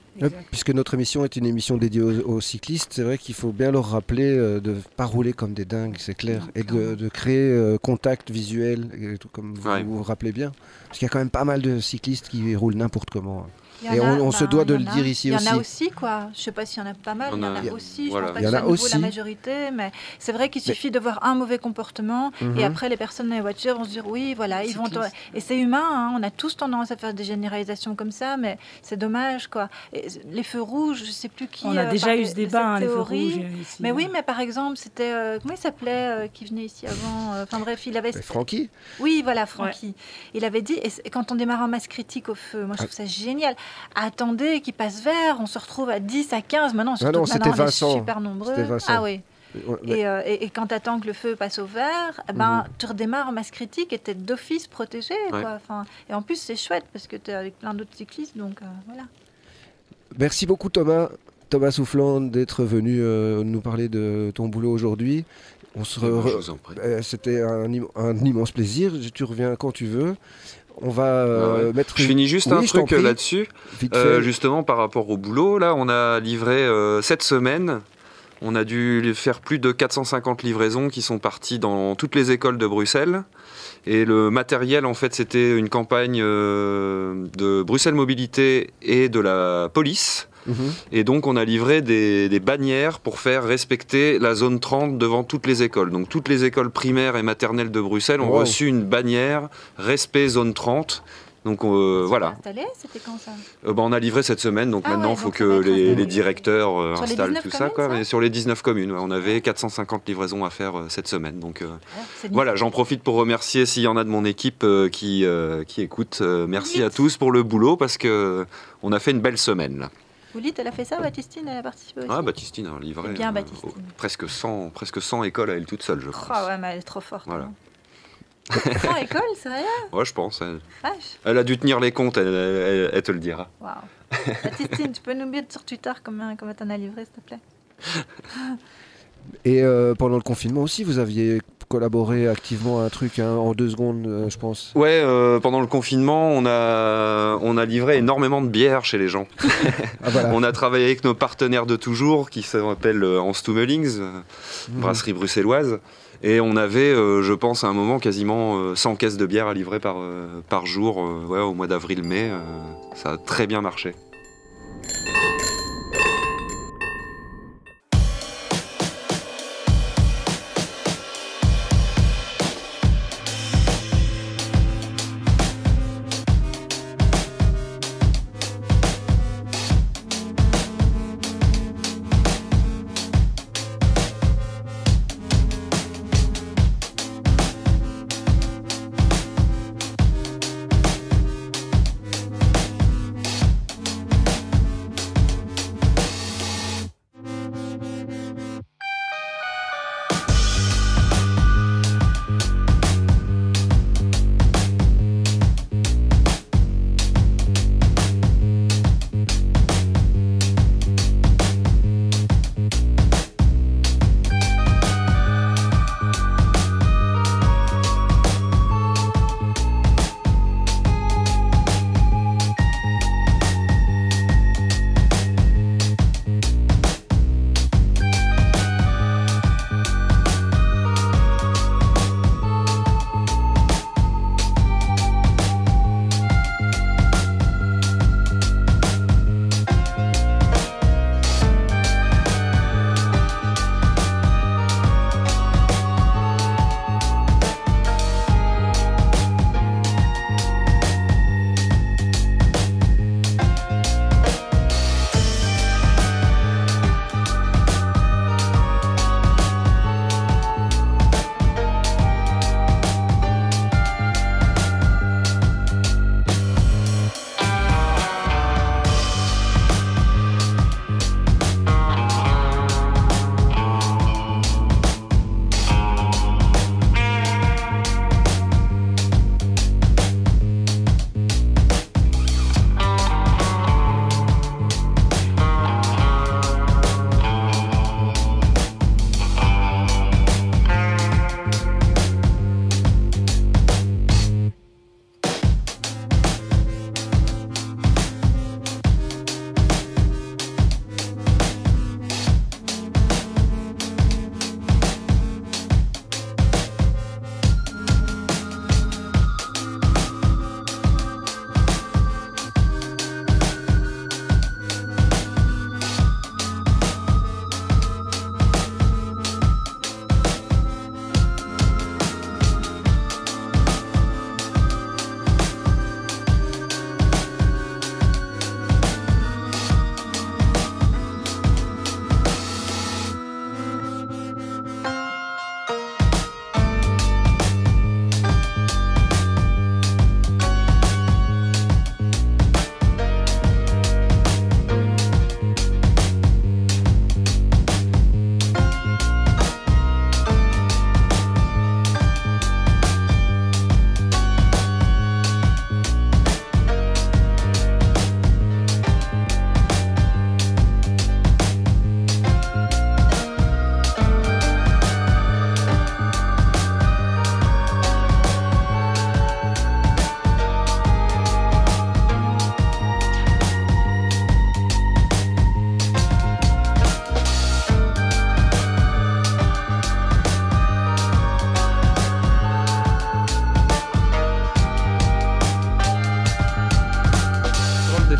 Puisque notre émission est une émission dédiée aux cyclistes, c'est vrai qu'il faut bien leur rappeler de ne pas rouler comme des dingues, c'est clair, et de créer contact visuel, et tout, comme vous vous rappelez bien. Parce qu'il y a quand même pas mal de cyclistes qui roulent n'importe comment. Et on se doit de le dire ici aussi. Il y en a aussi, quoi. Je ne sais pas s'il y en a pas mal, il y en a aussi. Voilà. Je pense pas que c'est à nouveau la majorité, mais c'est vrai qu'il suffit de voir un mauvais comportement et après les personnes dans les voitures vont se dire oui, voilà, ils vont. Et c'est humain, hein, on a tous tendance à faire des généralisations comme ça, mais c'est dommage, quoi. Et les feux rouges, je ne sais plus qui. On a déjà eu ce débat, les feux rouges. Ici, mais oui, mais par exemple, c'était comment il s'appelait qui venait ici avant. Enfin bref, il avait. Francky. Oui, voilà, Francky. Ouais. Il avait dit, et quand on démarre en masse critique au feu, moi je trouve ça génial. Attendez qu'il passe vert, on se retrouve à 10, à 15, maintenant, surtout c'était maintenant Vincent. On est super nombreux. Ah oui. Et quand tu attends que le feu passe au vert, tu redémarres en masse critique et tu es d'office protégé. Quoi. Enfin, et en plus, c'est chouette parce que tu es avec plein d'autres cyclistes. Donc, voilà. Merci beaucoup, Thomas Soufflant, d'être venu nous parler de ton boulot aujourd'hui. C'était un immense plaisir. Tu reviens quand tu veux. On va mettre. Je finis juste un truc là-dessus. Justement, par rapport au boulot, là, on a livré cette semaine. On a dû faire plus de 450 livraisons qui sont parties dans toutes les écoles de Bruxelles. Et le matériel, en fait, c'était une campagne de Bruxelles Mobilité et de la police. Et donc on a livré des bannières pour faire respecter la zone 30 devant toutes les écoles. Donc toutes les écoles primaires et maternelles de Bruxelles ont reçu une bannière respect zone 30. Donc voilà. C'était quand ça on a livré cette semaine, donc maintenant il faut que les directeurs installent tout ça. Mais sur les 19 communes, on avait 450 livraisons à faire cette semaine. Donc voilà, j'en profite pour remercier s'il y en a de mon équipe qui écoutent. Merci à tous pour le boulot parce qu'on a fait une belle semaine là. Oulite, elle a fait ça, Baptistine, elle a participé aussi. Ah, Baptistine a livré presque 100 écoles à elle toute seule, je pense. Oh ouais, mais elle est trop forte. Voilà. 100 écoles, sérieux? Ouais, je pense. Elle a dû tenir les comptes, elle te le dira. Waouh. Baptistine, tu peux nous mettre sur Twitter combien t'en as livré, s'il te plaît? Et pendant le confinement aussi, vous aviez collaboré activement à un truc en 2 secondes, je pense. Ouais, pendant le confinement, on a livré énormément de bière chez les gens. Voilà. On a travaillé avec nos partenaires de toujours, qui s'appellent Hans Tummelings, brasserie bruxelloise. Et on avait, je pense, à un moment, quasiment 100 caisses de bière à livrer par jour, au mois d'avril-mai. Ça a très bien marché.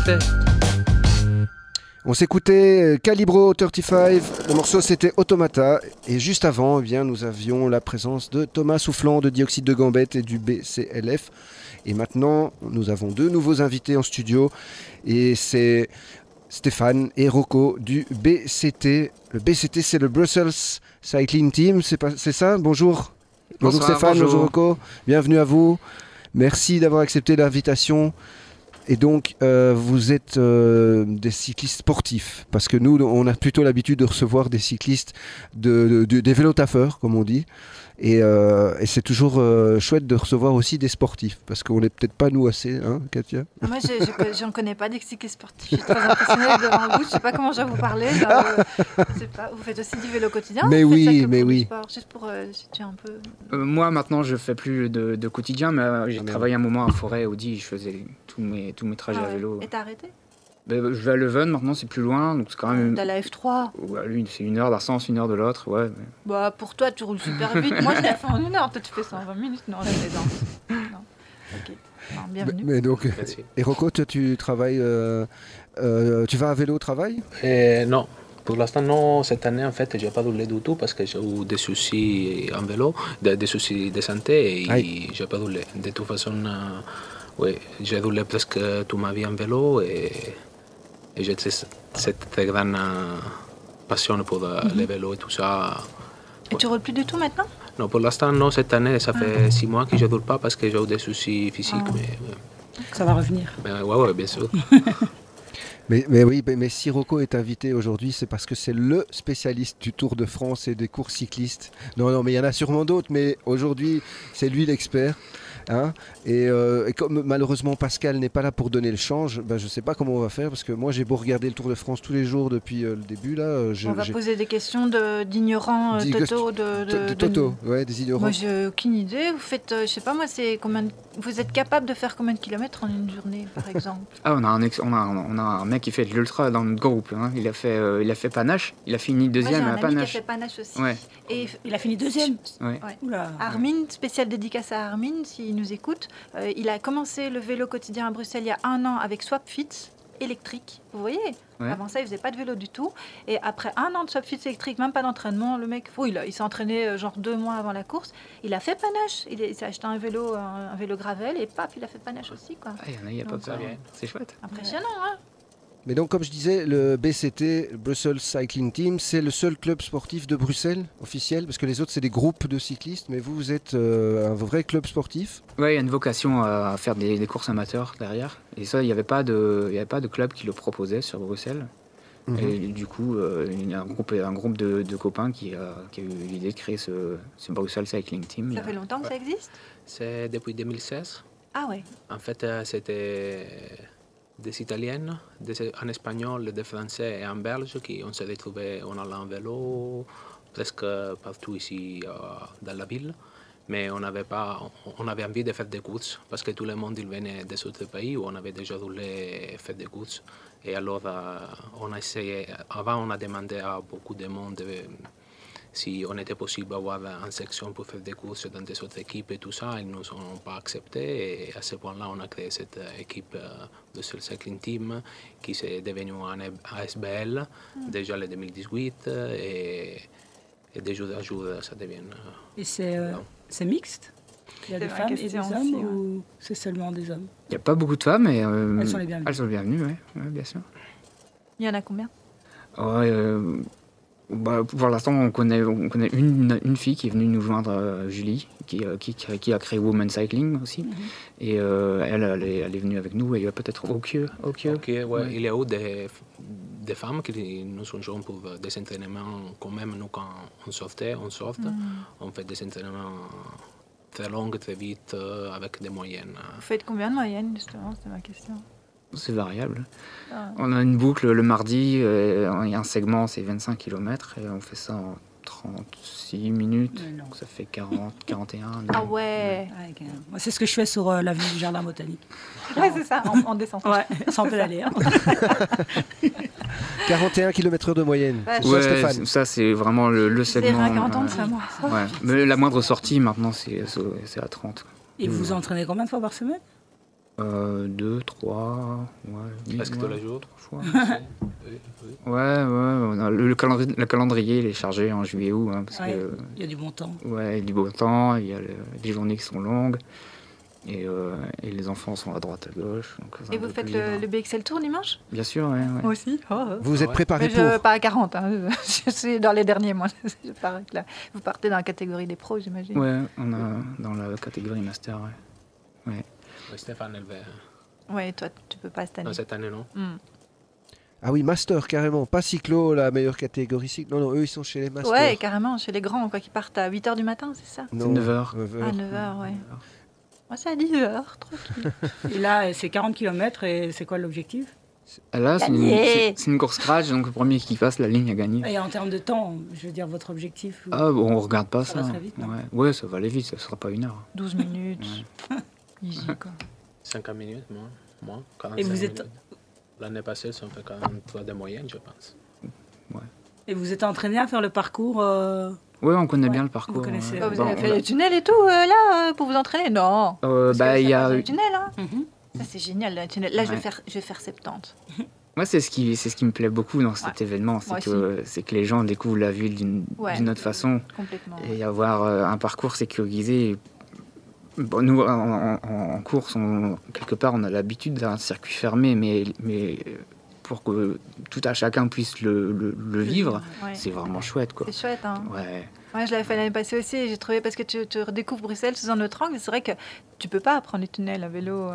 fait. On s'écoutait Calibro 35, le morceau c'était Automata, et juste avant, eh bien, nous avions la présence de Thomas Soufflant de Dioxyde de Gambette et du BCLF. Et maintenant, nous avons 2 nouveaux invités en studio, et c'est Stéphane et Rocco du BCT. Le BCT, c'est le Brussels Cycling Team, c'est ça? Bonjour. Bonjour Stéphane, bonjour Rocco, bienvenue à vous. Merci d'avoir accepté l'invitation. Et donc, vous êtes des cyclistes sportifs, parce que nous, on a plutôt l'habitude de recevoir des cyclistes, des vélotaffeurs, comme on dit. Et c'est toujours chouette de recevoir aussi des sportifs, parce qu'on n'est peut-être pas nous assez, hein, Katia? Moi, je n'en connais pas des cyclistes sportifs. Je suis très impressionnée devant vous. Je ne sais pas comment je vais vous parler. Je sais pas. Vous faites aussi du vélo quotidien? Mais oui, mais oui. Sport, juste pour situer un peu. Moi, maintenant, je ne fais plus de quotidien, mais j'ai travaillé un moment à Forêt, Audi. Je faisais tous mes trajets à vélo. Et t'as arrêté? Je vais à Leuven, maintenant c'est plus loin, donc c'est quand même... T'as la F3. Ouais, lui, c'est 1 heure d'un sens, 1 heure de l'autre, ouais. Mais... Bah, pour toi, tu roules super vite. Moi, je l'ai fait en 1 heure. Toi, tu fais ça en 20 minutes. Non, je plaisante. Non. Ok. Non, bienvenue. Mais donc, et Rocco, toi, tu travailles... tu vas à vélo au travail? Non. Pour l'instant, non. Cette année, en fait, je n'ai pas roulé du tout parce que j'ai eu des soucis en vélo, des soucis de santé et je n'ai pas roulé. De toute façon, oui, j'ai roulé presque toute ma vie en vélo et j'ai cette très grande passion pour le vélo et tout ça. Et tu roules plus du tout maintenant? Non, pour l'instant, non. Cette année, ça fait 6 mois que je ne roule pas parce que j'ai eu des soucis physiques. Mais, ça va revenir. Oui, bien sûr. Mais oui, mais si Rocco est invité aujourd'hui, c'est parce que c'est le spécialiste du Tour de France et des courses cyclistes. Non, mais il y en a sûrement d'autres, mais aujourd'hui, c'est lui l'expert. Hein, et comme malheureusement Pascal n'est pas là pour donner le change, ben je ne sais pas comment on va faire, parce que moi j'ai beau regarder le Tour de France tous les jours depuis le début là. On va poser des questions d'ignorants Toto, ouais, des ignorants. Moi j'ai aucune idée. Vous faites, je sais pas moi, c'est combien. Vous êtes capable de faire combien de kilomètres en une journée, par exemple? On a un mec qui fait de l'ultra dans notre groupe. Hein. Il a fait Panache. Il a fini deuxième à Panache. J'ai un ami qui a fait Panache aussi. Ouais. Et il a fini deuxième. Ouais. Armin, spéciale dédicace à Armin, s'il nous écoute. Il a commencé le vélo quotidien à Bruxelles il y a 1 an avec Swapfit électrique. Vous voyez? Ouais. Avant ça, il faisait pas de vélo du tout. Et après 1 an de Swapfit électrique, même pas d'entraînement, le mec, il s'est entraîné genre 2 mois avant la course. Il a fait Panache. Il s'est acheté un vélo gravel et paf, il a fait Panache aussi, quoi. Il y a pas de ça. C'est chouette. Impressionnant, hein? Mais donc, comme je disais, le BCT, Brussels Cycling Team, c'est le seul club sportif de Bruxelles officiel, parce que les autres, c'est des groupes de cyclistes, mais vous êtes un vrai club sportif? Oui, il y a une vocation à faire des courses amateurs derrière. Et ça, il n'y avait pas de club qui le proposait sur Bruxelles. Et du coup, il y a un groupe de copains qui a eu l'idée de créer ce Brussels Cycling Team. Ça fait longtemps que ça existe? C'est depuis 2016. Ah ouais. En fait, c'était des Italiennes, un Espagnol, des Français et un Belge qui on s'est retrouvés en allant en vélo presque partout ici dans la ville. Mais on avait envie de faire des courses parce que tout le monde il venait des autres pays où on avait déjà roulé et fait des courses. Et alors, on a essayé, avant on a demandé à beaucoup de monde si on était possible d'avoir une section pour faire des courses dans des autres équipes et tout ça. Ils ne nous ont pas accepté et à ce point-là, on a créé cette équipe de ce Cycling Team qui est devenue un ASBL déjà en 2018 et de jour à jour, ça devient... Et c'est mixte? Il y a des femmes et des hommes ou c'est seulement des hommes? Il n'y a pas beaucoup de femmes, mais elles sont les bienvenues. Elles sont les bienvenues, oui, bien sûr. Il y en a combien? Pour l'instant, on connaît une fille qui est venue nous joindre, Julie, qui a créé Women Cycling aussi. Et elle est venue avec nous. Et il y a peut-être OK, ouais. Il y a eu des femmes qui nous ont joints pour des entraînements quand même. Nous, quand on sort, on fait des entraînements très longs, très vite, avec des moyennes. Vous faites combien de moyennes, justement? C'est ma question. C'est variable. On a une boucle le mardi, il y a un segment, c'est 25 km, et on fait ça en 36 minutes, donc ça fait 41. Ah ouais, Moi, c'est ce que je fais sur l'avenue du Jardin Botanique. Ouais, c'est ça, en descendant. Ouais, sans pédaler. Hein. 41 km/h de moyenne. Ouais, ça c'est vraiment le segment. C'est 40 ans de ça, moi. Ouais. Mais la moindre sortie maintenant, c'est à 30. Et vous vous entraînez combien de fois par semaine? 2, 3, Presque tous les jours. 3 fois. Oui. Ouais, on a le calendrier il est chargé en juillet-août. Hein, parce que, il y a du bon temps. Ouais, il y a du beau temps, il y a des journées qui sont longues. Et les enfants sont à droite, à gauche. Donc et vous faites le BXL Tour dimanche? Bien sûr, ouais. Moi aussi. Vous êtes préparé pour? Pas à 40, hein. Je suis dans les derniers, moi. Je parais que là. Vous partez dans la catégorie des pros, j'imagine. Ouais, on a dans la catégorie master, ouais. Oui, Stéphane, elle va... Ouais, toi, tu peux pas cette année. Non, cette année, non. Ah oui, master, carrément. Pas cyclo, la meilleure catégorie cyclo. Non, eux, ils sont chez les masters. Ouais, carrément, chez les grands, quoi, qui partent à 8h du matin, c'est ça? C'est 9h. À 9h, ouais. Moi, c'est à 10h, tranquille. Et là, c'est 40 km, et c'est quoi l'objectif? Là, c'est une course crash, donc le premier qui passe la ligne a gagné. Et en termes de temps, je veux dire, votre objectif? Ah, bon, on regarde pas ça. Ça va très vite, non? Ouais, ça va aller vite, ça sera pas 1 heure. 12 minutes. Easy, quoi. 50 minutes, moins. 45 et vous minutes. êtes... L'année passée, ça fait 43 de moyenne, je pense. Ouais. Et vous êtes entraîné à faire le parcours Ouais, on connaît bien le parcours. Vous connaissez. Vous avez fait les tunnels et tout, là, pour vous entraîner? Non. Il y a les tunnels, hein. Mhm. Ça, c'est génial, le tunnel. Là, je vais faire 70. Moi, c'est ce qui me plaît beaucoup dans cet événement, c'est que les gens découvrent la ville d'une autre façon. Complètement. Et avoir un parcours sécurisé. Bon, nous, en course, quelque part, on a l'habitude d'un circuit fermé, mais pour que tout à chacun puisse le vivre, c'est vraiment chouette, quoi. C'est chouette, hein. Ouais. Ouais, je l'avais fait l'année passée aussi, et j'ai trouvé, parce que tu redécouvres Bruxelles sous un autre angle, c'est vrai que tu peux pas prendre les tunnels à vélo,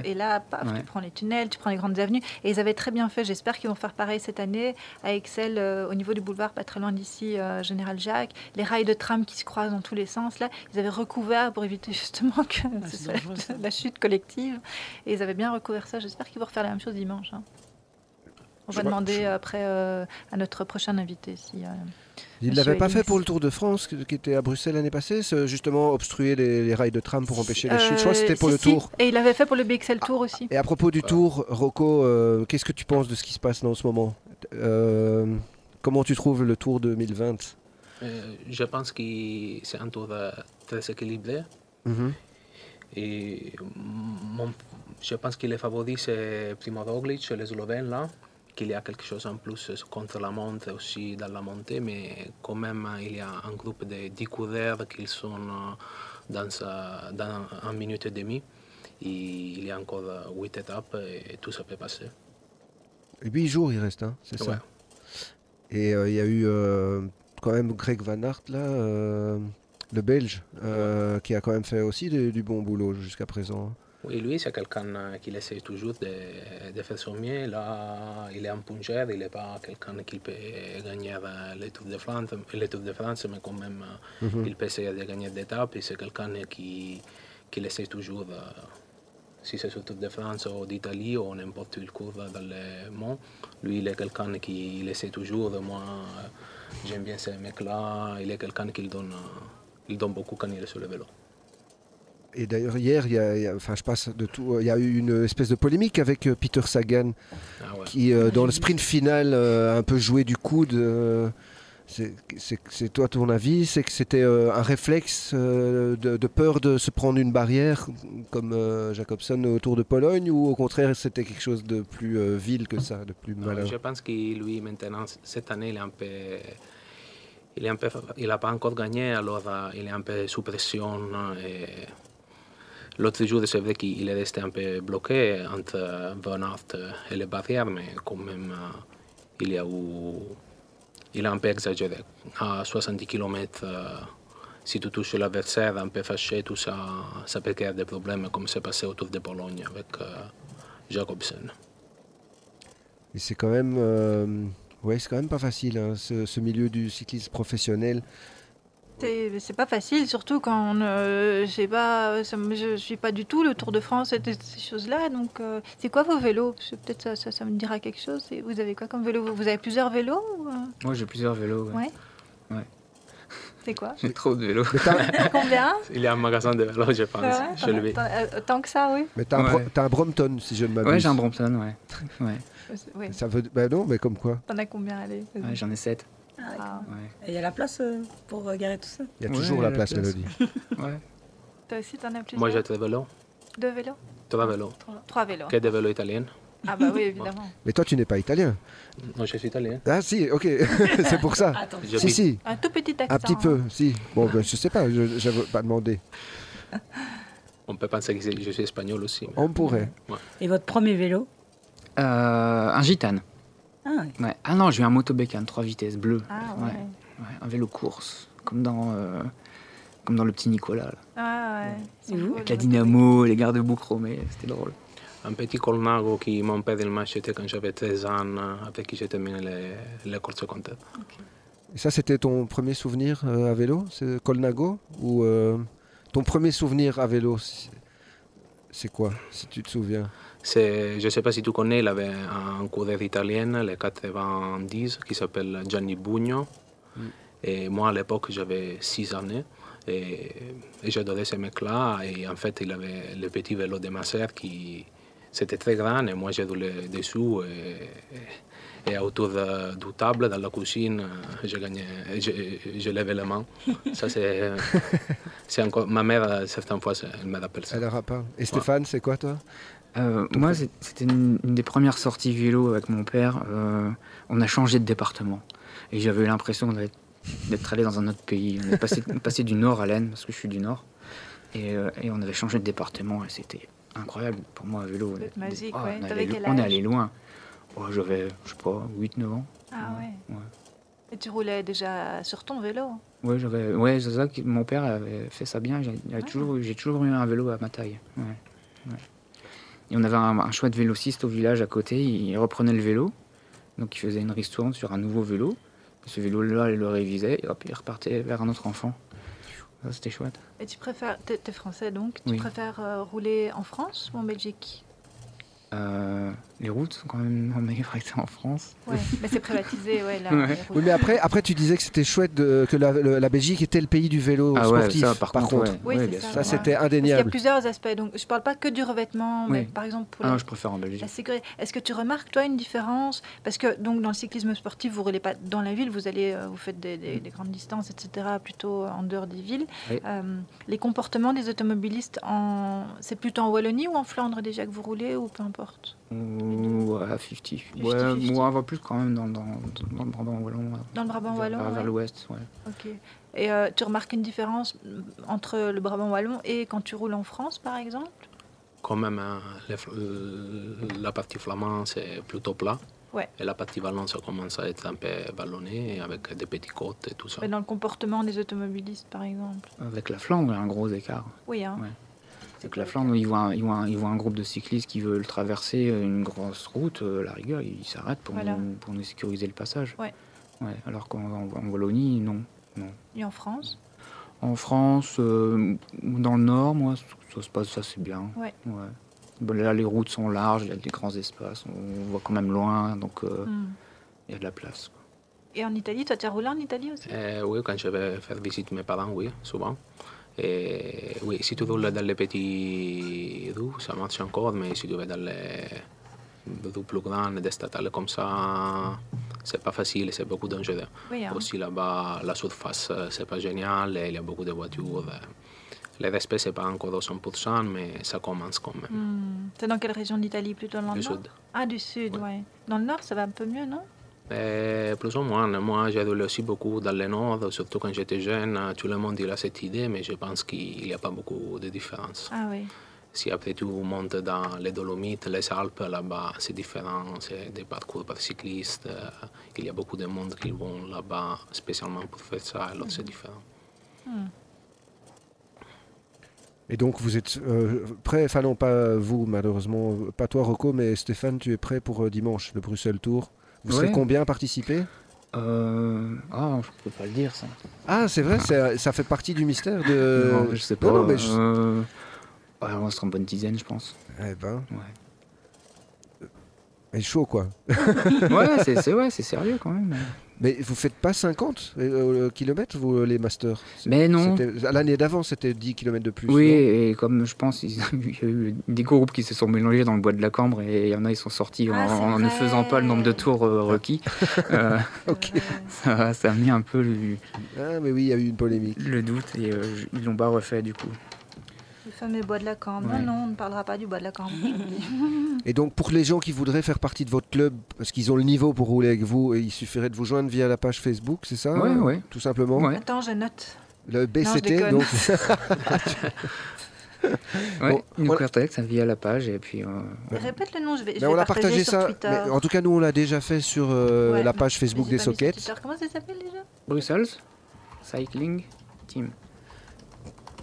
et là, paf, tu prends les tunnels, tu prends les grandes avenues, et ils avaient très bien fait, j'espère qu'ils vont faire pareil cette année, à Excel, au niveau du boulevard, pas très loin d'ici, Général Jacques, les rails de tram qui se croisent dans tous les sens, là, ils avaient recouvert pour éviter justement que la chute collective, et ils avaient bien recouvert ça, j'espère qu'ils vont refaire la même chose dimanche, hein. On va demander après à notre prochain invité si... Il ne l'avait pas fait pour le Tour de France qui était à Bruxelles l'année passée, justement obstruer les rails de tram pour empêcher les chutes. Je crois que c'était pour le Tour. Et il l'avait fait pour le BXL Tour aussi. Et à propos du Tour, Rocco, qu'est-ce que tu penses de ce qui se passe en ce moment? Comment tu trouves le Tour 2020? Je pense que c'est un tour très équilibré. Et je pense que les favoris, c'est Primož Roglič, le Slovène, là. Qu'il y a quelque chose en plus contre la montre aussi dans la montée, mais quand même il y a un groupe de 10 coureurs qui sont dans 1 minute et demie. Et il y a encore 8 étapes et tout ça peut passer. Et 8 jours il reste, hein, c'est ça. Et il y a eu quand même Greg Van Aert, là, le Belge, qui a quand même fait aussi du bon boulot jusqu'à présent. Oui, lui, c'est quelqu'un qui essaie toujours de faire son mieux. Là, il est un puncher, il n'est pas quelqu'un qui peut gagner le Tour de France, mais quand même, il peut essayer de gagner des étapes. Et c'est quelqu'un qui essaie toujours, si c'est sur le Tour de France ou d'Italie ou n'importe quelle course dans le monde, lui, il est quelqu'un qui essaie toujours. Moi, j'aime bien ces mecs-là. Il est quelqu'un qui donne beaucoup quand il est sur le vélo. Et d'ailleurs hier, il y a eu une espèce de polémique avec Peter Sagan, qui dans le sprint final a un peu joué du coude. C'est toi ton avis? C'est que c'était un réflexe de peur de se prendre une barrière comme Jacobson au Tour de Pologne, ou au contraire c'était quelque chose de plus vil que ça, de plus malin? Je pense que lui maintenant, cette année, il n'a pas encore gagné, alors il est un peu sous pression. L'autre jour, c'est vrai qu'il est resté un peu bloqué entre Van Aert et les barrières, mais quand même, il a un peu exagéré. À 70 km, si tu touches l'adversaire, un peu fâché, tout ça, ça peut créer des problèmes, comme c'est passé au Tour de Pologne avec Jacobsen. Et c'est quand même, c'est quand même pas facile, hein, ce milieu du cyclisme professionnel. C'est pas facile, surtout quand je suis pas du tout le Tour de France et ces choses-là. Donc, c'est quoi vos vélos? Peut-être ça me dira quelque chose. Vous avez quoi comme vélo? Vous avez plusieurs vélos Moi, j'ai plusieurs vélos. Ouais. C'est quoi? J'ai trop de vélos. Combien? Il y a un magasin de vélos, je pense, chez lui. Tant que ça, oui. Mais t'as un Brompton, si je ne m'abuse. Ouais, j'ai un Brompton, ouais. Ça veut... non, mais comme quoi? T'en as combien, allez? Ouais, j'en ai 7. Et il y a la place pour garer tout ça? Il y a toujours la place, Mélodie. Ouais. Toi aussi, t'en as plusieurs? Moi, j'ai 2 vélos. 2 vélos? 3 vélos. 3 vélos. Que des vélos italiens. Ah bah oui, évidemment. Mais toi, tu n'es pas italien. Non, je suis italien. Ah si, ok, c'est pour ça. Si. Un tout petit accent. Un petit peu, si. Bon, ben, je sais pas, je n'avais pas demandé. On peut penser que je suis espagnol aussi. Mais... On pourrait. Ouais. Et votre premier vélo? Un gitane. Ah, ouais. Ouais. Ah non, j'ai eu un motobécane 3 vitesses bleu. Ah ouais. Ouais, un vélo course, comme dans le petit Nicolas. Là. Ah ouais. C'est Et vous beau, Avec le la dynamo, les garde-boue chromés, c'était drôle. Un petit Colnago qui mon père m'a acheté quand j'avais 13 ans, avec qui j'ai terminé l'école secondaire. Et ça, c'était ton premier souvenir à vélo, c'est Colnago? Ou ton premier souvenir à vélo, c'est quoi, si tu te souviens? Je ne sais pas si tu connais, il avait un coureur italien, les 90, qui s'appelle Gianni Bugno. Et moi, à l'époque, j'avais 6 années. Et j'adorais ce mec-là. Et en fait, il avait le petit vélo de ma sœur qui... C'était très grand et moi, j'ai roulé dessous. Et autour du table, dans la cuisine, j'ai gagné, j'ai levé les mains. Ça, c'est encore... Ma mère, certaines fois, elle me rappelle ça. Elle n'aura pas. Et Stéphane, c'est quoi, toi? Moi, c'était une des premières sorties vélo avec mon père. On a changé de département. Et j'avais l'impression d'être allé dans un autre pays. On est passé du Nord à l'Aisne, parce que je suis du Nord. Et on avait changé de département et c'était incroyable pour moi à vélo. C'est magique, Oh, ouais. on est allé loin. Oh, j'avais, je sais pas, 8-9 ans. Ah ouais. Ouais. Et tu roulais déjà sur ton vélo? Ouais, c'est ça que mon père avait fait ça bien. J'ai toujours eu un vélo à ma taille. Ouais. Et on avait un chouette vélociste au village à côté. Il reprenait le vélo. Donc il faisait une ristourne sur un nouveau vélo. Et ce vélo-là, il le révisait et hop, il repartait vers un autre enfant. Ça, c'était chouette. Et tu préfères, t'es français donc, tu Oui. préfères rouler en France ou en Belgique? Les routes sont quand même meilleures en France. Ouais, mais c'est privatisé, ouais. Là, Ouais. les routes. Oui, mais après, tu disais que c'était chouette que la Belgique était le pays du vélo sportif. ça, par contre. Oui, ouais, c'est bien ça. sûr. Ça, Ouais. c'était Parce qu'il y a indéniable. plusieurs aspects. Donc, je ne parle pas que du revêtement, mais Oui. par exemple pour Ah, je préfère en Belgique. la sécurité. Est-ce que tu remarques, toi, une différence? Parce que donc, dans le cyclisme sportif, vous ne roulez pas dans la ville, vous faites des grandes distances, etc., plutôt en dehors des villes. Oui. Les comportements des automobilistes, c'est plutôt en Wallonie ou en Flandre déjà que vous roulez, ou peu importe? Ouais, 50. 50-50. Ouais, moi, on va plus quand même dans le Brabant wallon. Dans le Brabant wallon, Vers ouais. l'ouest, ouais. Ok. Et tu remarques une différence entre le Brabant wallon et quand tu roules en France, par exemple? Quand même, hein, la partie flamande, c'est plutôt plat. Ouais. Et la partie wallonne, ça commence à être un peu vallonné, avec des petites côtes et tout ça. Mais dans le comportement des automobilistes, par exemple? Avec la Flandre, il y a un gros écart. Oui, hein. Ouais. C'est que la Flandre, ils voient un groupe de cyclistes qui veulent traverser une grosse route, à la rigueur, ils s'arrêtent pour nous sécuriser le passage. Ouais. Ouais, alors qu'en Wallonie, non. Et en France? En France, dans le Nord, moi, ça se passe assez bien. Ouais. Bon, là, les routes sont larges, il y a des grands espaces, on voit quand même loin, donc il y a de la place. Quoi. Et en Italie, toi, tu as roulé en Italie aussi? Oui, quand je vais faire visite mes parents, oui, souvent. Et oui, si tu roules dans les petits rues, ça marche encore, mais si tu vas dans les rues plus grandes, des statales comme ça, c'est pas facile, c'est beaucoup dangereux. Oui, hein. Aussi là-bas, la surface, c'est pas génial, et il y a beaucoup de voitures. Les respects, c'est pas encore au 100%, mais ça commence quand même. C'est dans quelle région d'Italie? Plutôt dans le Du nord? sud. Ah, du sud, ouais. Dans le nord, ça va un peu mieux, non? Plus ou moins. Moi, j'ai roulé aussi beaucoup dans le nord, surtout quand j'étais jeune. Tout le monde a cette idée, mais je pense qu'il n'y a pas beaucoup de différence. Ah oui. Si après tu montes dans les Dolomites, les Alpes, là-bas, c'est différent. C'est des parcours par cyclistes. Il y a beaucoup de monde qui vont là-bas spécialement pour faire ça, alors c'est différent. Et donc vous êtes prêt, enfin non pas vous malheureusement, pas toi Rocco, mais Stéphane, tu es prêt pour dimanche, le Bruxelles Tour. Vous serez combien à participer? Je peux pas le dire ça. Ah c'est vrai, ça fait partie du mystère de... Non, je sais pas. Non, mais on sera une bonne dizaine, je pense. Eh ben, Ouais. c'est chaud quoi. c'est sérieux quand même. Mais vous faites pas 50 km, vous, les masters? Mais non. L'année d'avant, c'était 10 km de plus. Oui, non? et comme je pense, il y a eu des groupes qui se sont mélangés dans le bois de la Cambre et il y en a, ils sont sortis en ne faisant pas le nombre de tours requis. Ok. Ça a mis un peu Ah, mais oui, il y a eu une polémique. le doute et ils l'ont pas refait du coup. Le fameux bois de la Cambre. Ouais. Non, on ne parlera pas du bois de la Cambre. Et donc, pour les gens qui voudraient faire partie de votre club, parce qu'ils ont le niveau pour rouler avec vous, il suffirait de vous joindre via la page Facebook, c'est ça? Ouais. Tout simplement. Ouais. Attends, je note. Le Non, je BCT, déconne. donc. Ouais, Bon, ils nous voilà. contactent via la page et puis Répète le nom, je vais Mais on a partager partagé sur ça. Twitter. Mais en tout cas, nous, on l'a déjà fait sur Ouais, la page Facebook mais des j'ai pas mis sur Sockets. Twitter. Comment ça s'appelle déjà? Brussels Cycling Team.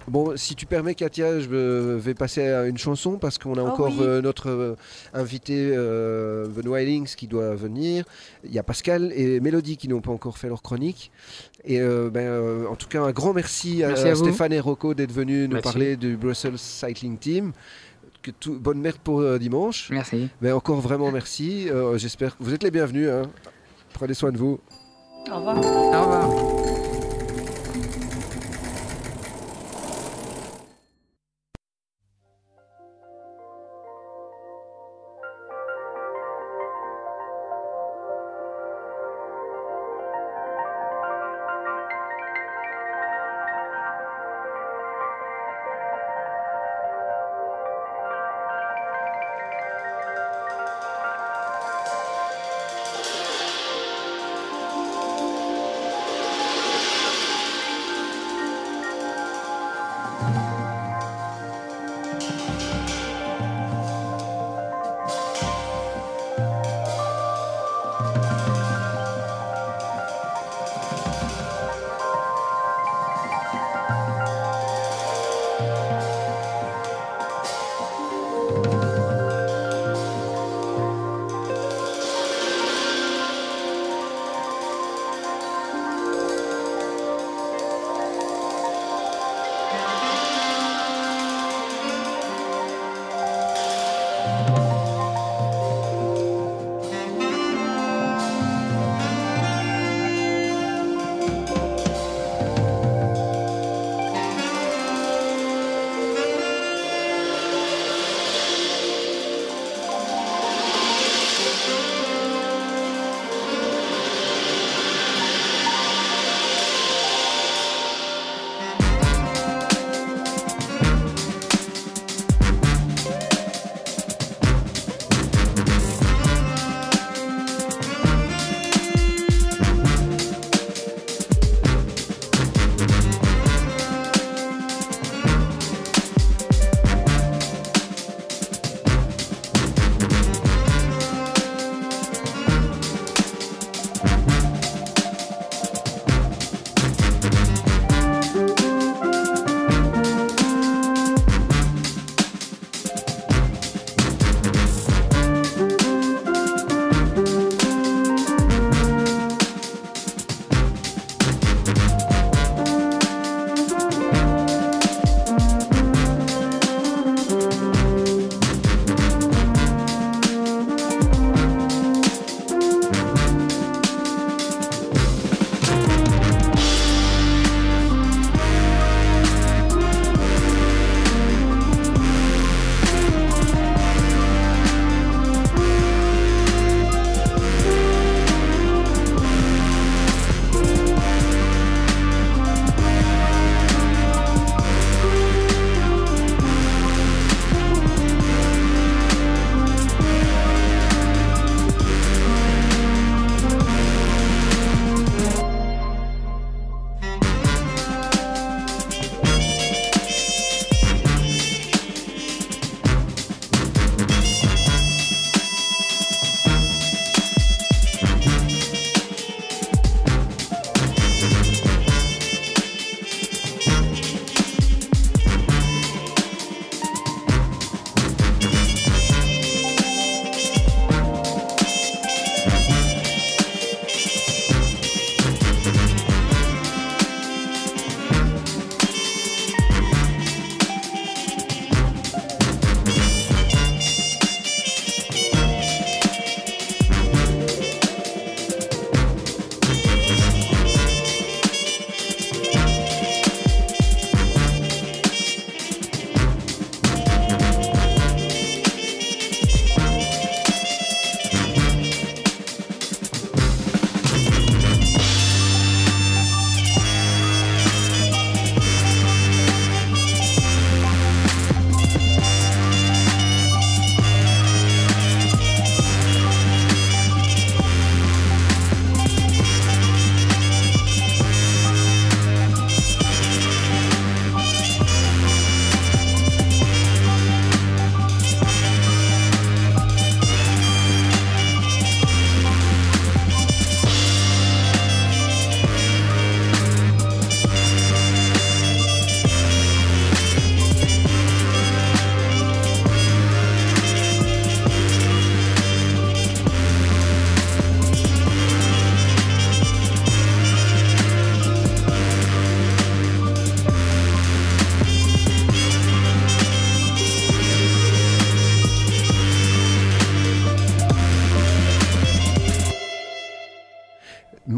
Bon, si tu permets, Katia, je vais passer à une chanson parce qu'on a Oh encore oui. notre invité Benoît Ellings qui doit venir. Il y a Pascal et Mélodie qui n'ont pas encore fait leur chronique. Et en tout cas, un grand merci Merci à vous. Stéphane et Rocco d'être venus nous Merci. parler du Brussels Cycling Team. Bonne merde pour dimanche. Merci. Mais encore vraiment merci. J'espère que vous êtes les bienvenus. Hein. Prenez soin de vous. Au revoir. Au revoir.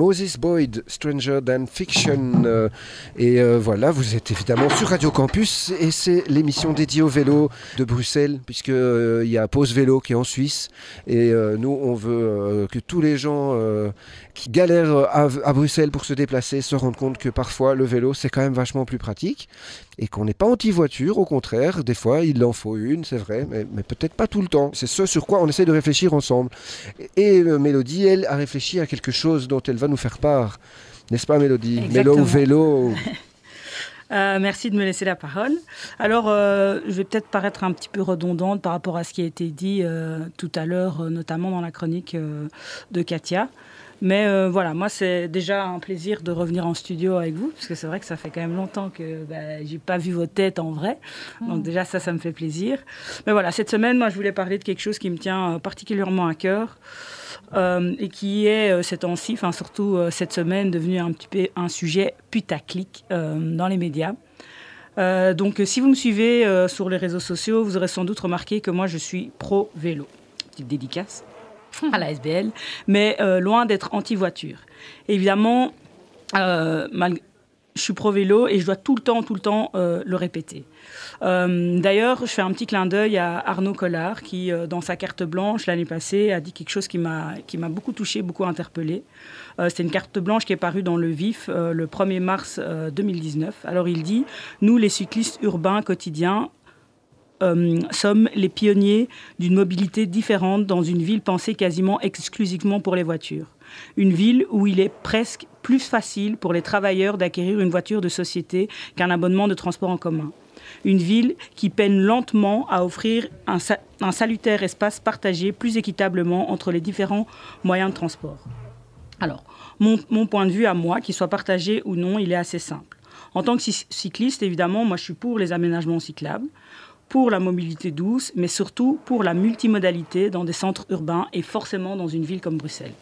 Moses Boyd, Stranger Than Fiction. Voilà, vous êtes évidemment sur Radio Campus et c'est l'émission dédiée au vélo de Bruxelles, puisqu'il y a Pause Vélo qui est en Suisse. Et nous, on veut que tous les gens qui galèrent à Bruxelles pour se déplacer se rendent compte que parfois le vélo, c'est quand même vachement plus pratique. Et qu'on n'est pas anti-voiture, au contraire, des fois il en faut une, c'est vrai, mais peut-être pas tout le temps. C'est ce sur quoi on essaie de réfléchir ensemble. Et Mélodie, elle, a réfléchi à quelque chose dont elle va nous faire part. N'est-ce pas, Mélodie? Exactement. Mélo ou vélo? Merci de me laisser la parole. Alors, je vais peut-être paraître un petit peu redondante par rapport à ce qui a été dit tout à l'heure, notamment dans la chronique de Katia. Mais voilà, moi, c'est déjà un plaisir de revenir en studio avec vous, parce que c'est vrai que ça fait quand même longtemps que j'ai pas vu vos têtes en vrai. Donc déjà, ça me fait plaisir. Mais voilà, cette semaine, moi, je voulais parler de quelque chose qui me tient particulièrement à cœur et qui est, ces temps-ci, enfin surtout cette semaine, devenu un petit peu un sujet putaclic dans les médias. Donc, si vous me suivez sur les réseaux sociaux, vous aurez sans doute remarqué que moi, je suis pro-vélo. Petite dédicace à la SBL, mais loin d'être anti-voiture. Évidemment, je suis pro-vélo et je dois tout le temps le répéter. D'ailleurs, je fais un petit clin d'œil à Arnaud Collard qui, dans sa carte blanche l'année passée, a dit quelque chose qui m'a beaucoup touchée, beaucoup interpellée. C'est une carte blanche qui est parue dans Le Vif le 1er mars 2019. Alors il dit « Nous, les cyclistes urbains quotidiens, sommes les pionniers d'une mobilité différente dans une ville pensée quasiment exclusivement pour les voitures. Une ville où il est presque plus facile pour les travailleurs d'acquérir une voiture de société qu'un abonnement de transport en commun. Une ville qui peine lentement à offrir un salutaire espace partagé plus équitablement entre les différents moyens de transport. » Alors, mon point de vue à moi, qu'il soit partagé ou non, il est assez simple. En tant que cycliste, évidemment, moi je suis pour les aménagements cyclables, pour la mobilité douce, mais surtout pour la multimodalité dans des centres urbains et forcément dans une ville comme Bruxelles.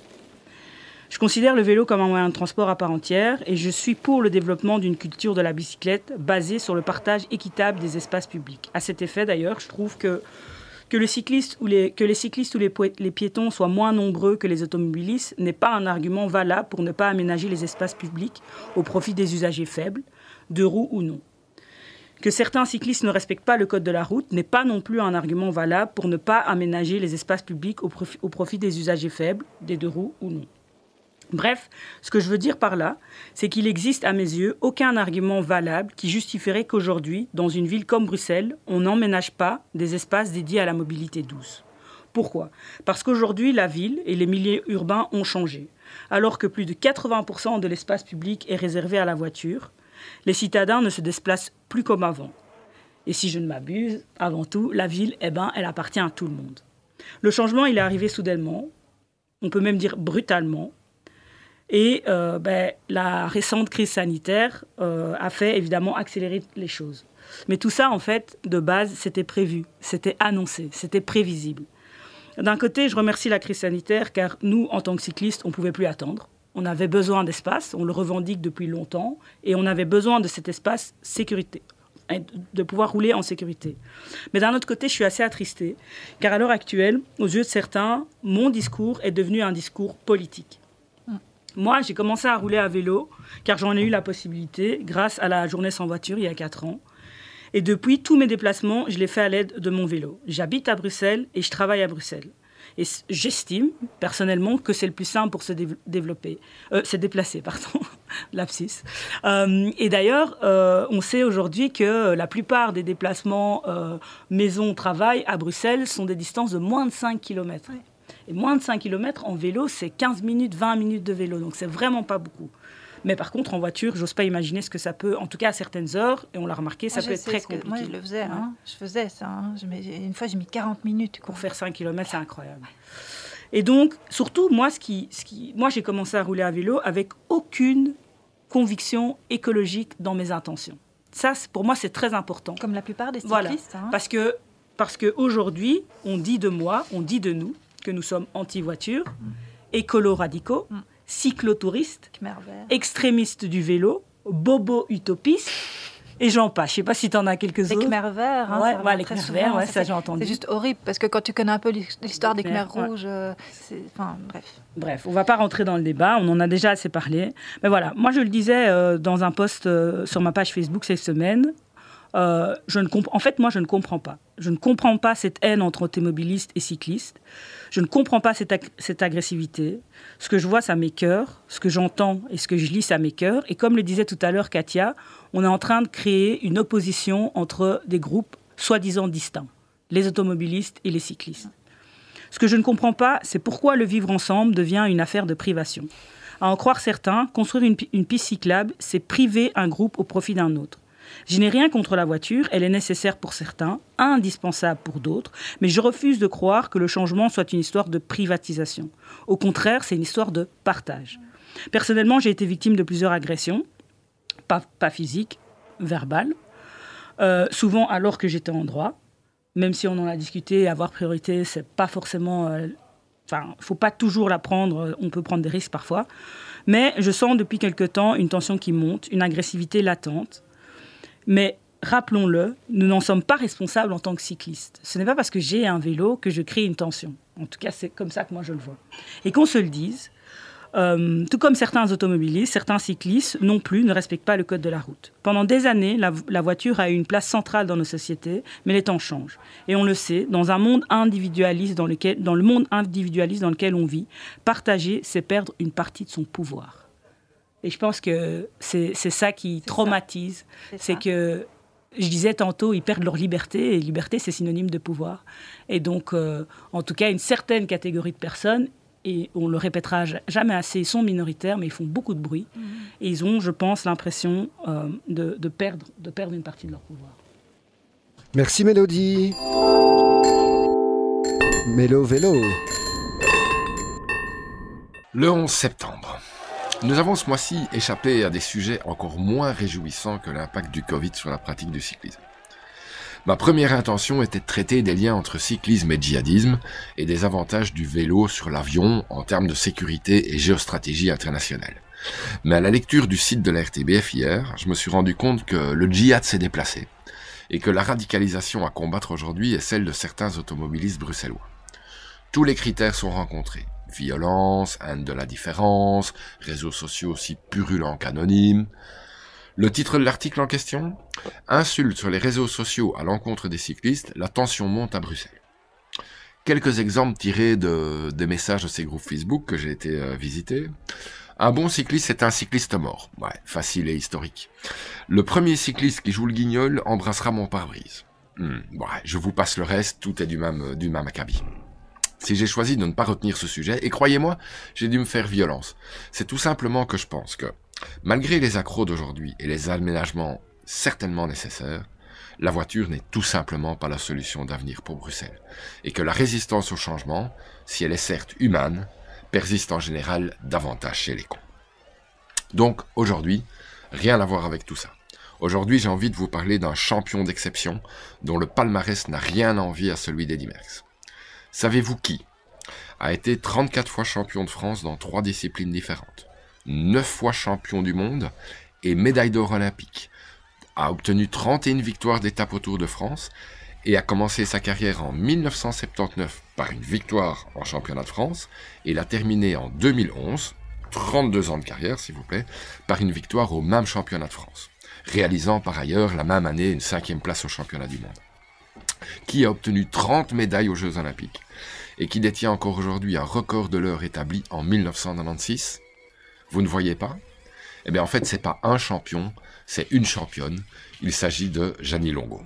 Je considère le vélo comme un moyen de transport à part entière et je suis pour le développement d'une culture de la bicyclette basée sur le partage équitable des espaces publics. À cet effet, d'ailleurs, je trouve que les cyclistes ou les piétons soient moins nombreux que les automobilistes n'est pas un argument valable pour ne pas aménager les espaces publics au profit des usagers faibles, deux roues ou non. Que certains cyclistes ne respectent pas le code de la route n'est pas non plus un argument valable pour ne pas aménager les espaces publics au profit des usagers faibles, des deux roues ou non. Bref, ce que je veux dire par là, c'est qu'il existe à mes yeux aucun argument valable qui justifierait qu'aujourd'hui, dans une ville comme Bruxelles, on n'emménage pas des espaces dédiés à la mobilité douce. Pourquoi ? Parce qu'aujourd'hui, la ville et les milieux urbains ont changé. Alors que plus de 80% de l'espace public est réservé à la voiture, les citadins ne se déplacent plus comme avant. Et si je ne m'abuse, avant tout, la ville, elle appartient à tout le monde. Le changement, il est arrivé soudainement, on peut même dire brutalement. Et la récente crise sanitaire a fait évidemment accélérer les choses. Mais tout ça, en fait, de base, c'était prévu, c'était annoncé, c'était prévisible. D'un côté, je remercie la crise sanitaire car nous, en tant que cyclistes, on ne pouvait plus attendre. On avait besoin d'espace, on le revendique depuis longtemps, et on avait besoin de cet espace sécurité, de pouvoir rouler en sécurité. Mais d'un autre côté, je suis assez attristée, car à l'heure actuelle, aux yeux de certains, mon discours est devenu un discours politique. Moi, j'ai commencé à rouler à vélo, car j'en ai eu la possibilité, grâce à la journée sans voiture, il y a 4 ans. Et depuis, tous mes déplacements, je les fais à l'aide de mon vélo. J'habite à Bruxelles et je travaille à Bruxelles. Et j'estime, personnellement, que c'est le plus simple pour se déplacer, lapsus. Et d'ailleurs, on sait aujourd'hui que la plupart des déplacements maison-travail à Bruxelles sont des distances de moins de 5 km. Ouais. Et moins de 5 km en vélo, c'est 15 minutes, 20 minutes de vélo. Donc, c'est vraiment pas beaucoup. Mais par contre, en voiture, j'ose pas imaginer ce que ça peut, en tout cas à certaines heures, et on l'a remarqué, ça peut être très compliqué. Moi, je le faisais, je faisais ça. Une fois, j'ai mis 40 minutes. Pour faire 5 km, c'est incroyable. Et donc, surtout, moi, moi, j'ai commencé à rouler à vélo avec aucune conviction écologique dans mes intentions. Ça, pour moi, c'est très important. Comme la plupart des cyclistes. Voilà. Parce qu'aujourd'hui, on dit de moi, on dit de nous, que nous sommes anti-voiture, écolo-radicaux, cyclotouristes, extrémistes du vélo, bobo-utopistes, Et j'en passe. Je ne sais pas si tu en as quelques-autres. Les Khmers verts. Hein, les Khmers verts, ça j'ai entendu. C'est juste horrible, parce que quand tu connais un peu l'histoire des Khmers rouges, bref. Bref, on ne va pas rentrer dans le débat, on en a déjà assez parlé. Mais voilà, moi je le disais dans un post sur ma page Facebook cette semaine, moi je ne comprends pas. Je ne comprends pas cette haine entre automobilistes et cyclistes. Je ne comprends pas cette agressivité. Ce que je vois, ça m'écoeure. Ce que j'entends et ce que je lis, ça m'écoeure. Et comme le disait tout à l'heure Katia, on est en train de créer une opposition entre des groupes soi-disant distincts, les automobilistes et les cyclistes. Ce que je ne comprends pas, c'est pourquoi le vivre ensemble devient une affaire de privation. À en croire certains, construire une piste cyclable, c'est priver un groupe au profit d'un autre. Je n'ai rien contre la voiture, elle est nécessaire pour certains, indispensable pour d'autres, mais je refuse de croire que le changement soit une histoire de privatisation. Au contraire, c'est une histoire de partage. Personnellement, j'ai été victime de plusieurs agressions, pas physiques, verbales, souvent alors que j'étais en droit. Même si on en a discuté, avoir priorité, c'est pas forcément... faut pas toujours la prendre, on peut prendre des risques parfois. Mais je sens depuis quelque temps une tension qui monte, une agressivité latente. Mais rappelons-le, nous n'en sommes pas responsables en tant que cyclistes. Ce n'est pas parce que j'ai un vélo que je crée une tension. En tout cas, c'est comme ça que moi je le vois. Et qu'on se le dise, tout comme certains automobilistes, certains cyclistes non plus ne respectent pas le code de la route. Pendant des années, la voiture a eu une place centrale dans nos sociétés, mais les temps changent. Et on le sait, dans le monde individualiste dans lequel on vit, partager, c'est perdre une partie de son pouvoir. Et je pense que c'est ça qui traumatise. C'est que, je disais tantôt, ils perdent leur liberté, et liberté, c'est synonyme de pouvoir. Et donc, en tout cas, une certaine catégorie de personnes, et on le répétera jamais assez, ils sont minoritaires, mais ils font beaucoup de bruit. Et ils ont, je pense, l'impression de perdre une partie de leur pouvoir. Merci Mélodie. Mélo Vélo. Le 11 septembre. Nous avons ce mois-ci échappé à des sujets encore moins réjouissants que l'impact du Covid sur la pratique du cyclisme. Ma première intention était de traiter des liens entre cyclisme et djihadisme et des avantages du vélo sur l'avion en termes de sécurité et géostratégie internationale. Mais à la lecture du site de la RTBF hier, je me suis rendu compte que le djihad s'est déplacé et que la radicalisation à combattre aujourd'hui est celle de certains automobilistes bruxellois. Tous les critères sont rencontrés. Violence, haine de la différence, réseaux sociaux aussi purulents qu'anonymes. Le titre de l'article en question ? Insulte sur les réseaux sociaux à l'encontre des cyclistes, la tension monte à Bruxelles. Quelques exemples tirés des messages de ces groupes Facebook que j'ai été visiter. Un bon cycliste est un cycliste mort. Ouais, facile et historique. Le premier cycliste qui joue le guignol embrassera mon pare-brise. Je vous passe le reste, tout est du même acabit. Si j'ai choisi de ne pas retenir ce sujet, et croyez-moi, j'ai dû me faire violence, c'est tout simplement que je pense que, malgré les accros d'aujourd'hui et les aménagements certainement nécessaires, la voiture n'est tout simplement pas la solution d'avenir pour Bruxelles, et que la résistance au changement, si elle est certes humaine, persiste en général davantage chez les cons. Donc, aujourd'hui, rien à voir avec tout ça. Aujourd'hui, j'ai envie de vous parler d'un champion d'exception, dont le palmarès n'a rien à envier à celui d'Eddy Merckx. Savez-vous qui a été 34 fois champion de France dans 3 disciplines différentes, 9 fois champion du monde et médaille d'or olympique, a obtenu 31 victoires d'étape au Tour de France et a commencé sa carrière en 1979 par une victoire en championnat de France et l'a terminé en 2011, 32 ans de carrière s'il vous plaît, par une victoire au même championnat de France, réalisant par ailleurs la même année une 5e place au championnat du monde. Qui a obtenu 30 médailles aux Jeux Olympiques et qui détient encore aujourd'hui un record de l'heure établi en 1996. Vous ne voyez pas ? Eh bien en fait c'est pas un champion, c'est une championne. Il s'agit de Jeannie Longo.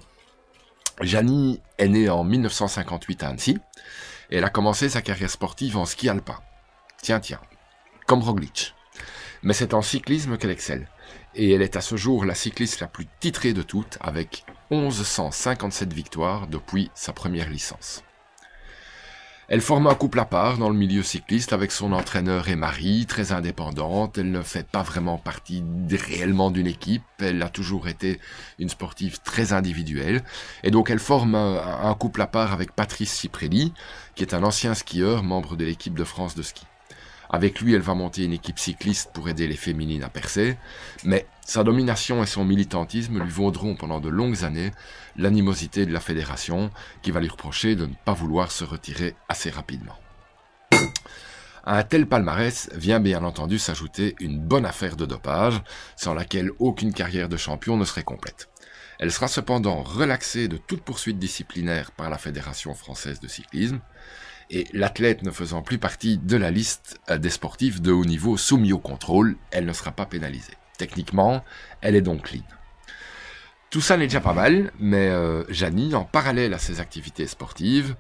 Jeannie est née en 1958 à Annecy et elle a commencé sa carrière sportive en ski alpin. Tiens, comme Roglic. Mais c'est en cyclisme qu'elle excelle. Et elle est à ce jour la cycliste la plus titrée de toutes, avec 1157 victoires depuis sa première licence. Elle forme un couple à part dans le milieu cycliste avec son entraîneur et mari, très indépendante. Elle ne fait pas vraiment partie réellement d'une équipe. Elle a toujours été une sportive très individuelle. Et donc elle forme un couple à part avec Patrice Ciprelli, qui est un ancien skieur, membre de l'équipe de France de ski. Avec lui, elle va monter une équipe cycliste pour aider les féminines à percer, mais sa domination et son militantisme lui vaudront pendant de longues années l'animosité de la fédération, qui va lui reprocher de ne pas vouloir se retirer assez rapidement. À un tel palmarès vient bien entendu s'ajouter une bonne affaire de dopage, sans laquelle aucune carrière de champion ne serait complète. Elle sera cependant relaxée de toute poursuite disciplinaire par la Fédération française de cyclisme, et l'athlète ne faisant plus partie de la liste des sportifs de haut niveau soumis au contrôle, elle ne sera pas pénalisée. Techniquement, elle est donc clean. Tout ça n'est déjà pas mal, mais Janie, en parallèle à ses activités sportives,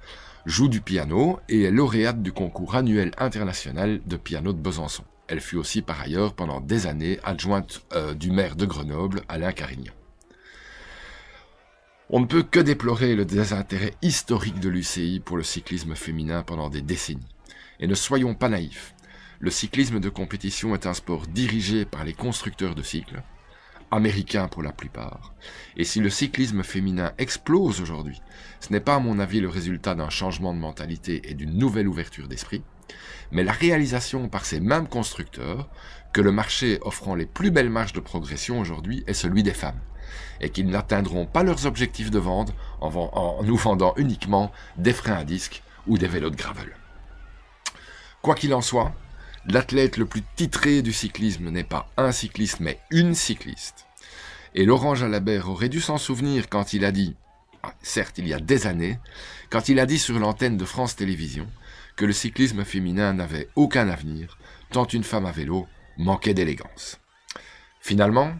joue du piano et est lauréate du concours annuel international de piano de Besançon. Elle fut aussi par ailleurs pendant des années adjointe du maire de Grenoble, Alain Carignan. On ne peut que déplorer le désintérêt historique de l'UCI pour le cyclisme féminin pendant des décennies. Et ne soyons pas naïfs, le cyclisme de compétition est un sport dirigé par les constructeurs de cycles, américains pour la plupart. Et si le cyclisme féminin explose aujourd'hui, ce n'est pas à mon avis le résultat d'un changement de mentalité et d'une nouvelle ouverture d'esprit, mais la réalisation par ces mêmes constructeurs que le marché offrant les plus belles marges de progression aujourd'hui est celui des femmes, et qu'ils n'atteindront pas leurs objectifs de vente en nous vendant uniquement des freins à disque ou des vélos de gravel. Quoi qu'il en soit, l'athlète le plus titré du cyclisme n'est pas un cycliste, mais une cycliste. Et Laurent Jalabert aurait dû s'en souvenir quand il a dit, certes il y a des années, quand il a dit sur l'antenne de France Télévisions que le cyclisme féminin n'avait aucun avenir, tant une femme à vélo manquait d'élégance. Finalement,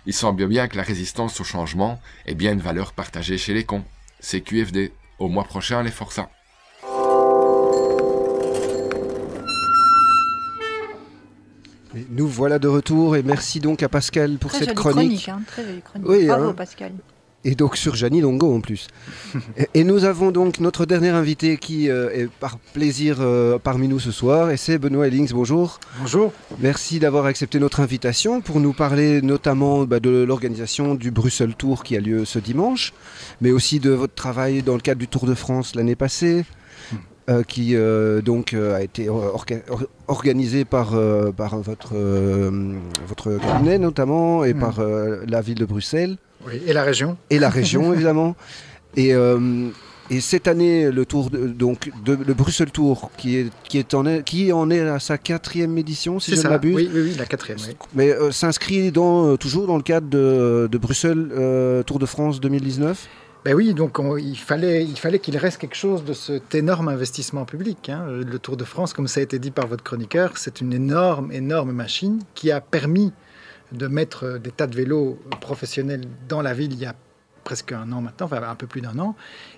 il semble bien que la résistance au changement est bien une valeur partagée chez les cons. C'est QFD. Au mois prochain, les Forçats. Nous voilà de retour et merci donc à Pascal pour cette chronique. Très jolie chronique. Oui, bravo Pascal. Et donc sur Janie Longo en plus. Et nous avons donc notre dernier invité qui est par plaisir parmi nous ce soir, et c'est Benoît Ellings. Bonjour. Bonjour. Merci d'avoir accepté notre invitation pour nous parler notamment de l'organisation du Bruxelles Tour qui a lieu ce dimanche, mais aussi de votre travail dans le cadre du Tour de France l'année passée. Qui donc a été organisé par votre cabinet notamment et par la ville de Bruxelles. Oui, et la région. Et la région évidemment. Et cette année, le Bruxelles Tour qui en est à sa 4e édition, si je ne m'abuse. Oui, la 4e. Oui. Mais s'inscrit toujours dans le cadre de Bruxelles Tour de France 2019. Ben oui, donc il fallait qu'il reste quelque chose de cet énorme investissement public. Le Tour de France, comme ça a été dit par votre chroniqueur, c'est une énorme machine qui a permis de mettre des tas de vélos professionnels dans la ville il y a presque un an maintenant, enfin un peu plus d'un an.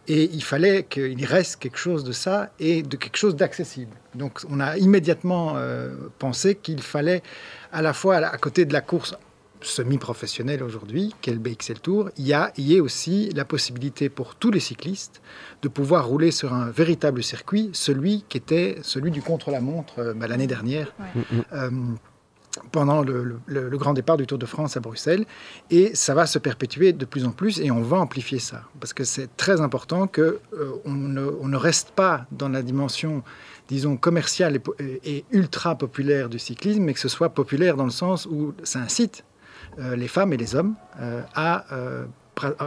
Et il fallait qu'il reste quelque chose de ça et de quelque chose d'accessible. Donc on a immédiatement pensé qu'il fallait à la fois, à côté de la course semi-professionnel aujourd'hui, qu'est le BXL Tour, il y ait aussi la possibilité pour tous les cyclistes de pouvoir rouler sur un véritable circuit, celui qui était celui du contre-la-montre l'année dernière, pendant le grand départ du Tour de France à Bruxelles. Et ça va se perpétuer de plus en plus et on va amplifier ça. Parce que c'est très important qu'on ne reste pas dans la dimension, disons, commerciale et ultra populaire du cyclisme, mais que ce soit populaire dans le sens où ça incite les femmes et les hommes à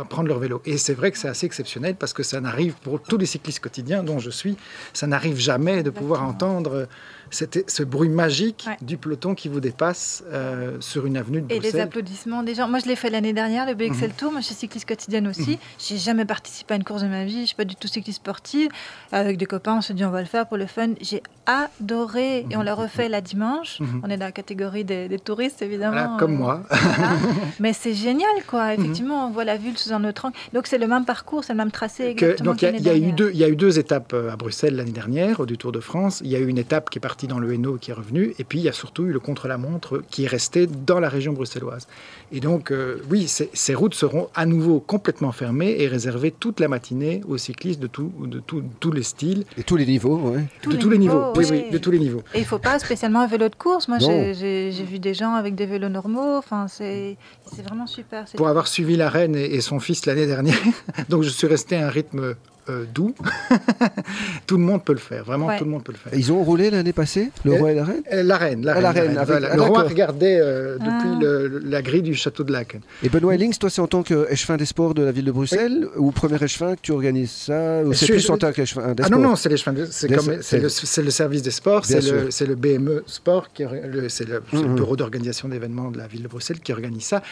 prendre leur vélo. Et c'est vrai que c'est assez exceptionnel parce que ça n'arrive pour tous les cyclistes quotidiens dont je suis, ça n'arrive jamais de pouvoir entendre ce bruit magique du peloton qui vous dépasse sur une avenue de Bruxelles. Et les applaudissements des gens. Moi, je l'ai fait l'année dernière, le BXL Tour. Moi, je suis cycliste quotidienne aussi. Je n'ai jamais participé à une course de ma vie. Je ne suis pas du tout cycliste sportive. Avec des copains, on se dit on va le faire pour le fun. J'ai adoré. Et on l'a refait la dimanche. On est dans la catégorie des touristes, évidemment. Voilà, comme moi. Mais c'est génial, quoi. Effectivement, on voit la ville sous un autre angle. Donc, c'est le même parcours, c'est le même tracé. Donc, il y a eu deux étapes à Bruxelles l'année dernière, du Tour de France. Il y a eu une étape qui est partie dans le Hainaut qui est revenu, et puis il y a surtout eu le contre-la-montre qui est resté dans la région bruxelloise. Et donc, oui, ces routes seront à nouveau complètement fermées et réservées toute la matinée aux cyclistes de tous les styles. Et tous les niveaux, oui. De tous les niveaux, oui, de tous les niveaux. Et il ne faut pas spécialement un vélo de course. Moi, j'ai vu des gens avec des vélos normaux. Enfin, c'est vraiment super. Pour avoir suivi la reine et son fils l'année dernière, donc je suis resté à un rythme doux. Tout le monde peut le faire, vraiment tout le monde peut le faire. Ils ont roulé l'année passée, le roi et la reine? La reine. Le roi regardait depuis la grille du château de Laeken. Et Benoît Ellings, toi c'est en tant qu'échevin des sports de la ville de Bruxelles ou premier échevin que tu organises ça, ou c'est plus en tant qu'échevin des sports? Non, c'est l'échevin, c'est le service des sports, c'est le BME Sport, c'est le bureau d'organisation d'événements de la ville de Bruxelles qui organise ça.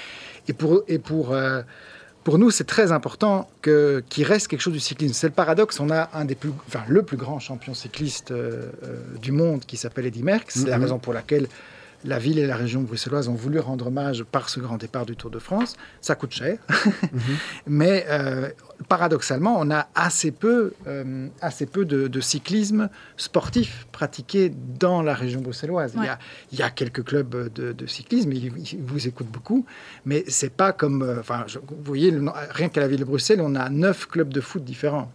Et pour nous, c'est très important qu'il reste quelque chose du cyclisme. C'est le paradoxe. On a le plus grand champion cycliste du monde qui s'appelle Eddy Merckx. C'est la raison pour laquelle la ville et la région bruxelloise ont voulu rendre hommage par ce grand départ du Tour de France. Ça coûte cher. Mais paradoxalement, on a assez peu de cyclisme sportif pratiqué dans la région bruxelloise. Ouais. Il y a quelques clubs de cyclisme, ils vous écoutent beaucoup, mais c'est pas comme... vous voyez, rien qu'à la ville de Bruxelles, on a 9 clubs de foot différents.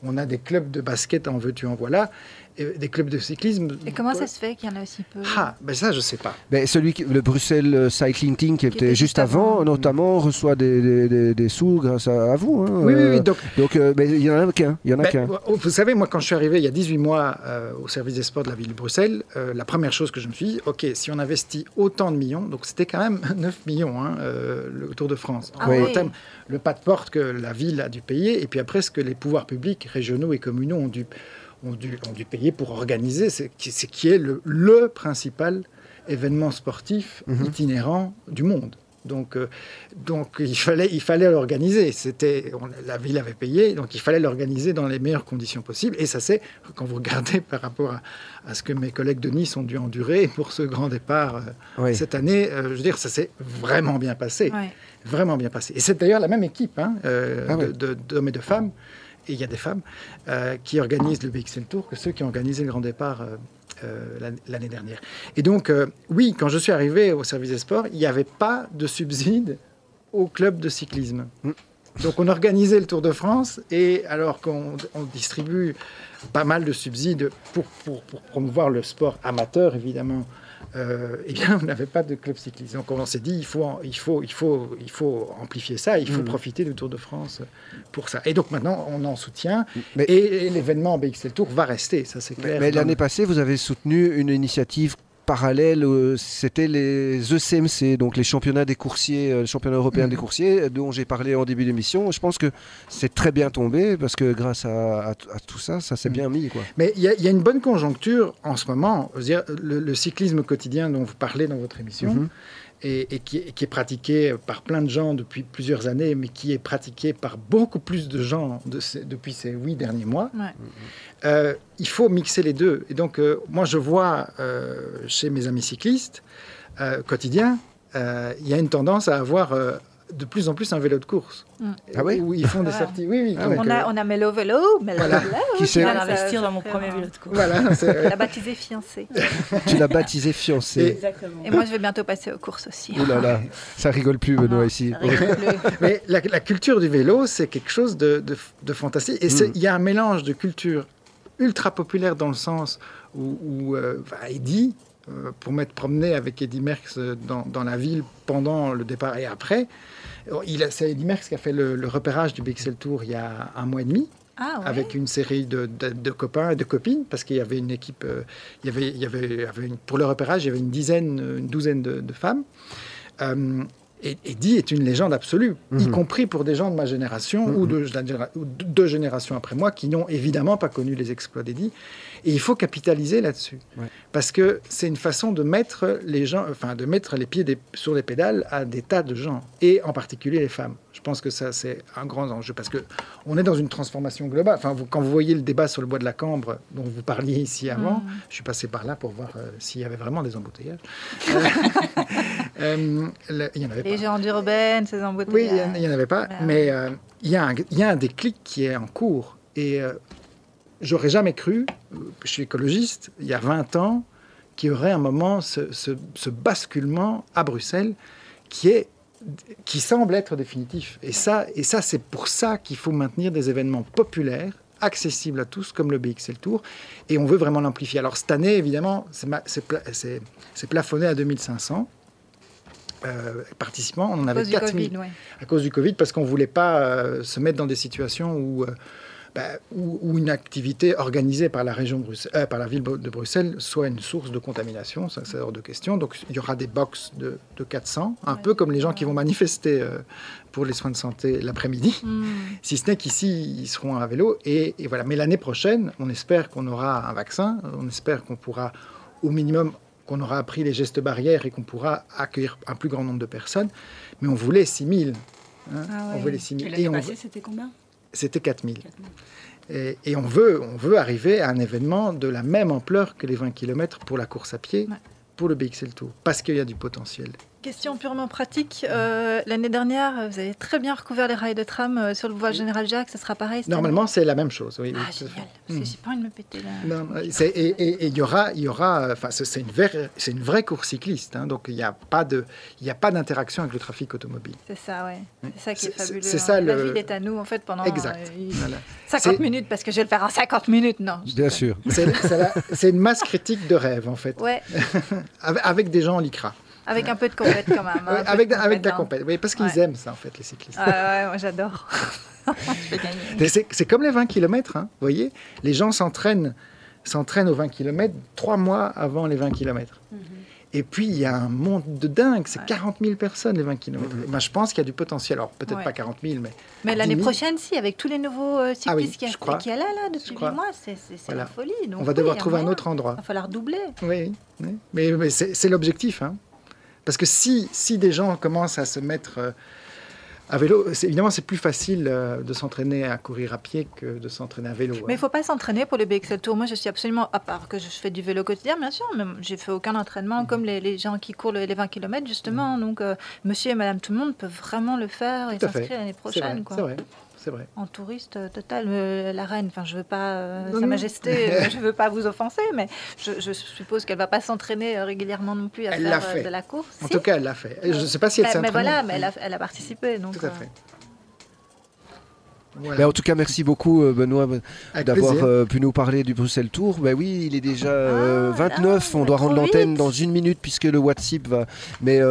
On a des clubs de basket, en veux-tu, en voilà. Et des clubs de cyclisme. Et comment ça se fait qu'il y en a aussi peu? Ça, je ne sais pas. Le Bruxelles Cycling Team qui était juste avant, notamment, reçoit des sous grâce à vous. Hein. Oui. Donc, il n'y en a qu'un. Vous savez, moi, quand je suis arrivé il y a 18 mois au service des sports de la ville de Bruxelles, la première chose que je me suis dit, OK, si on investit autant de millions, donc c'était quand même 9 millions, le Tour de France. Le pas de porte que la ville a dû payer, et puis après, ce que les pouvoirs publics, régionaux et communaux ont dû payer pour organiser, qui est le principal événement sportif itinérant du monde. Donc il fallait l'organiser. La ville avait payé, donc il fallait l'organiser dans les meilleures conditions possibles. Et ça, c'est, quand vous regardez par rapport à ce que mes collègues de Nice ont dû endurer pour ce grand départ cette année, je veux dire, ça s'est vraiment bien passé. Vraiment bien passé. Et c'est d'ailleurs la même équipe d'hommes et de femmes, et il y a des femmes qui organisent le BXL Tour que ceux qui ont organisé le grand départ l'année dernière. Et donc, oui, quand je suis arrivé au service des sports, il n'y avait pas de subside au club de cyclisme. Donc, on organisait le Tour de France, et alors qu'on distribue pas mal de subsides pour promouvoir le sport amateur, évidemment, eh bien, on n'avait pas de club cycliste. Donc, on s'est dit, il faut amplifier ça, il faut profiter du Tour de France pour ça. Et donc, maintenant, on en soutient. Et l'événement BXL Tour va rester, ça c'est clair. Mais l'année passée, vous avez soutenu une initiative parallèle, c'était les ECMC, donc les championnats des coursiers, le championnat européen des coursiers, dont j'ai parlé en début d'émission. Je pense que c'est très bien tombé, parce que grâce à tout ça, ça s'est bien mis, quoi. Mais il y a une bonne conjoncture en ce moment. Le cyclisme quotidien dont vous parlez dans votre émission, et qui est pratiqué par plein de gens depuis plusieurs années, mais qui est pratiqué par beaucoup plus de gens depuis ces 8 derniers mois. Il faut mixer les deux. Et donc, moi, je vois chez mes amis cyclistes quotidiens, il y a une tendance à avoir de plus en plus un vélo de course. Où ils font des sorties. On a Mélo Vélo, qui s'est investir dans mon premier vélo de course. Je l'ai baptisé fiancé. Tu l'as baptisé fiancé. Exactement. Et moi, je vais bientôt passer aux courses aussi. Ouh là là, ça rigole plus, Benoît, ici. Mais la culture du vélo, c'est quelque chose de fantastique. Et il y a un mélange de culture ultra populaire dans le sens où Eddy, pour m'être promené avec Eddy Merckx dans la ville pendant le départ et après, c'est Eddy Merckx qui a fait le repérage du BXL Tour il y a 1 mois et demi. Avec une série de copains et de copines, parce qu'il y avait une équipe, pour le repérage, il y avait une douzaine de femmes. Eddy est une légende absolue, y compris pour des gens de ma génération ou deux générations après moi qui n'ont évidemment pas connu les exploits d'Eddy. Et il faut capitaliser là-dessus, parce que c'est une façon de mettre les pieds sur les pédales à des tas de gens, et en particulier les femmes. Je pense que ça, c'est un grand enjeu, parce qu'on est dans une transformation globale. Quand vous voyez le débat sur le bois de la Cambre, dont vous parliez ici avant, je suis passé par là pour voir s'il y avait vraiment des embouteillages. Il y en avait pas. Les gens d'urbaine, ces embouteillages. Oui, il n'y en avait pas, mais il y a un déclic qui est en cours. Et j'aurais jamais cru, je suis écologiste, il y a 20 ans, qu'il y aurait un moment, ce basculement à Bruxelles qui semble être définitif. Et ça, c'est pour ça qu'il faut maintenir des événements populaires, accessibles à tous, comme le BXL Tour. Et on veut vraiment l'amplifier. Alors cette année, évidemment, c'est plafonné à 2500. Participants, on en avait 4000 à cause du Covid, parce qu'on ne voulait pas se mettre dans des situations où où une activité organisée par la région par la ville de Bruxelles soit une source de contamination, ça c'est hors de question. Donc il y aura des box de 400, un peu comme les gens qui vont manifester pour les soins de santé l'après-midi, si ce n'est qu'ici ils seront à vélo. Et voilà. Mais l'année prochaine, on espère qu'on aura un vaccin, on espère qu'on pourra au minimum qu'on aura appris les gestes barrières et qu'on pourra accueillir un plus grand nombre de personnes. Mais on voulait 6 000. On voulait 6 000. Et l'année passée, c'était combien ? C'était 4 000. Et on veut arriver à un événement de la même ampleur que les 20 km pour la course à pied, pour le BXL Tour, parce qu'il y a du potentiel. Question purement pratique. L'année dernière, vous avez très bien recouvert les rails de tram sur le voie Général Jacques. Ça sera pareil? Normalement, c'est la même chose. Oui, génial. Parce que j'ai pas envie de me péter là. Non, et il y aura. Enfin, c'est une vraie course cycliste. Hein, donc il n'y a pas d'interaction avec le trafic automobile. C'est ça, ouais. C'est ça qui est fabuleux. C'est ça, la ville est à nous en fait pendant. Exact. 50 minutes parce que je vais le faire en 50 minutes, non. Bien sûr. C'est une masse critique de rêve en fait. Ouais. avec des gens en lycra. Avec un peu de compète quand même. Hein, avec de la compète, oui, parce qu'ils aiment ça en fait, les cyclistes. Ouais, moi j'adore. C'est comme les 20 km, hein, vous voyez, les gens s'entraînent aux 20 km 3 mois avant les 20 km. Et puis il y a un monde de dingue, c'est 40 000 personnes les 20 km. Moi, je pense qu'il y a du potentiel, alors peut-être pas 40 000, mais l'année prochaine, si, avec tous les nouveaux cyclistes qu'il y a là depuis 8 mois, c'est la folie. Donc, on va devoir trouver un autre endroit. Il va falloir doubler. Oui. Mais c'est l'objectif, hein. Parce que si des gens commencent à se mettre à vélo, évidemment, c'est plus facile de s'entraîner à courir à pied que de s'entraîner à vélo. Mais il ne faut pas s'entraîner pour le BXL Tour. Moi, je suis absolument, à part que je fais du vélo quotidien, bien sûr, mais j'ai fait aucun entraînement comme les gens qui courent les 20 km, justement. Donc, monsieur et madame tout le monde peuvent vraiment le faire et s'inscrire l'année prochaine. C'est vrai. En touriste total, la reine, enfin, je veux pas, Sa Majesté, je veux pas vous offenser, mais je suppose qu'elle va pas s'entraîner régulièrement non plus à faire de la course. En tout cas, elle l'a fait. Je ne sais pas si elle s'est entraînée. Mais voilà, elle a participé. Donc, tout à fait. Voilà. Mais en tout cas, merci beaucoup Benoît d'avoir pu nous parler du Bruxelles Tour. Ben oui, il est déjà 29, on doit rendre l'antenne dans 1 minute puisque le WhatsApp va. Mais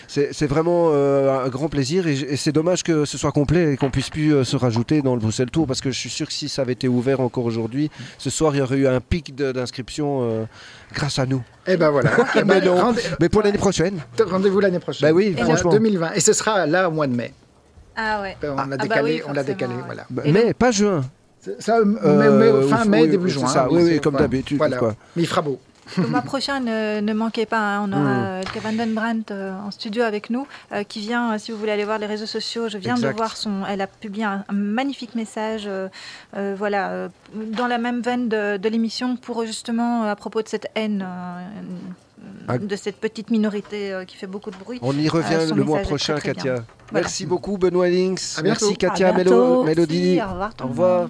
c'est vraiment un grand plaisir et c'est dommage que ce soit complet et qu'on puisse plus se rajouter dans le Bruxelles Tour parce que je suis sûr que si ça avait été ouvert encore aujourd'hui, ce soir il y aurait eu un pic d'inscription grâce à nous. Et ben voilà. Mais pour l'année prochaine. Rendez-vous l'année prochaine. Ben oui, franchement. 2020. Et ce sera là au mois de mai. Ah ouais. On l'a décalé, voilà. Mais pas juin. Fin mai, début juin. Ça, oui, comme d'habitude. Voilà. Mais il fera beau. Le mois prochain, ne manquez pas, hein, on aura Elke van den Brandt en studio avec nous, qui vient, si vous voulez aller voir les réseaux sociaux, je viens de voir elle a publié un magnifique message, dans la même veine de l'émission, pour justement, à propos de cette haine, de cette petite minorité qui fait beaucoup de bruit. On y revient le mois prochain, très, très Katia. Merci beaucoup Benoît Links, merci Katia, Mélodie. Au revoir.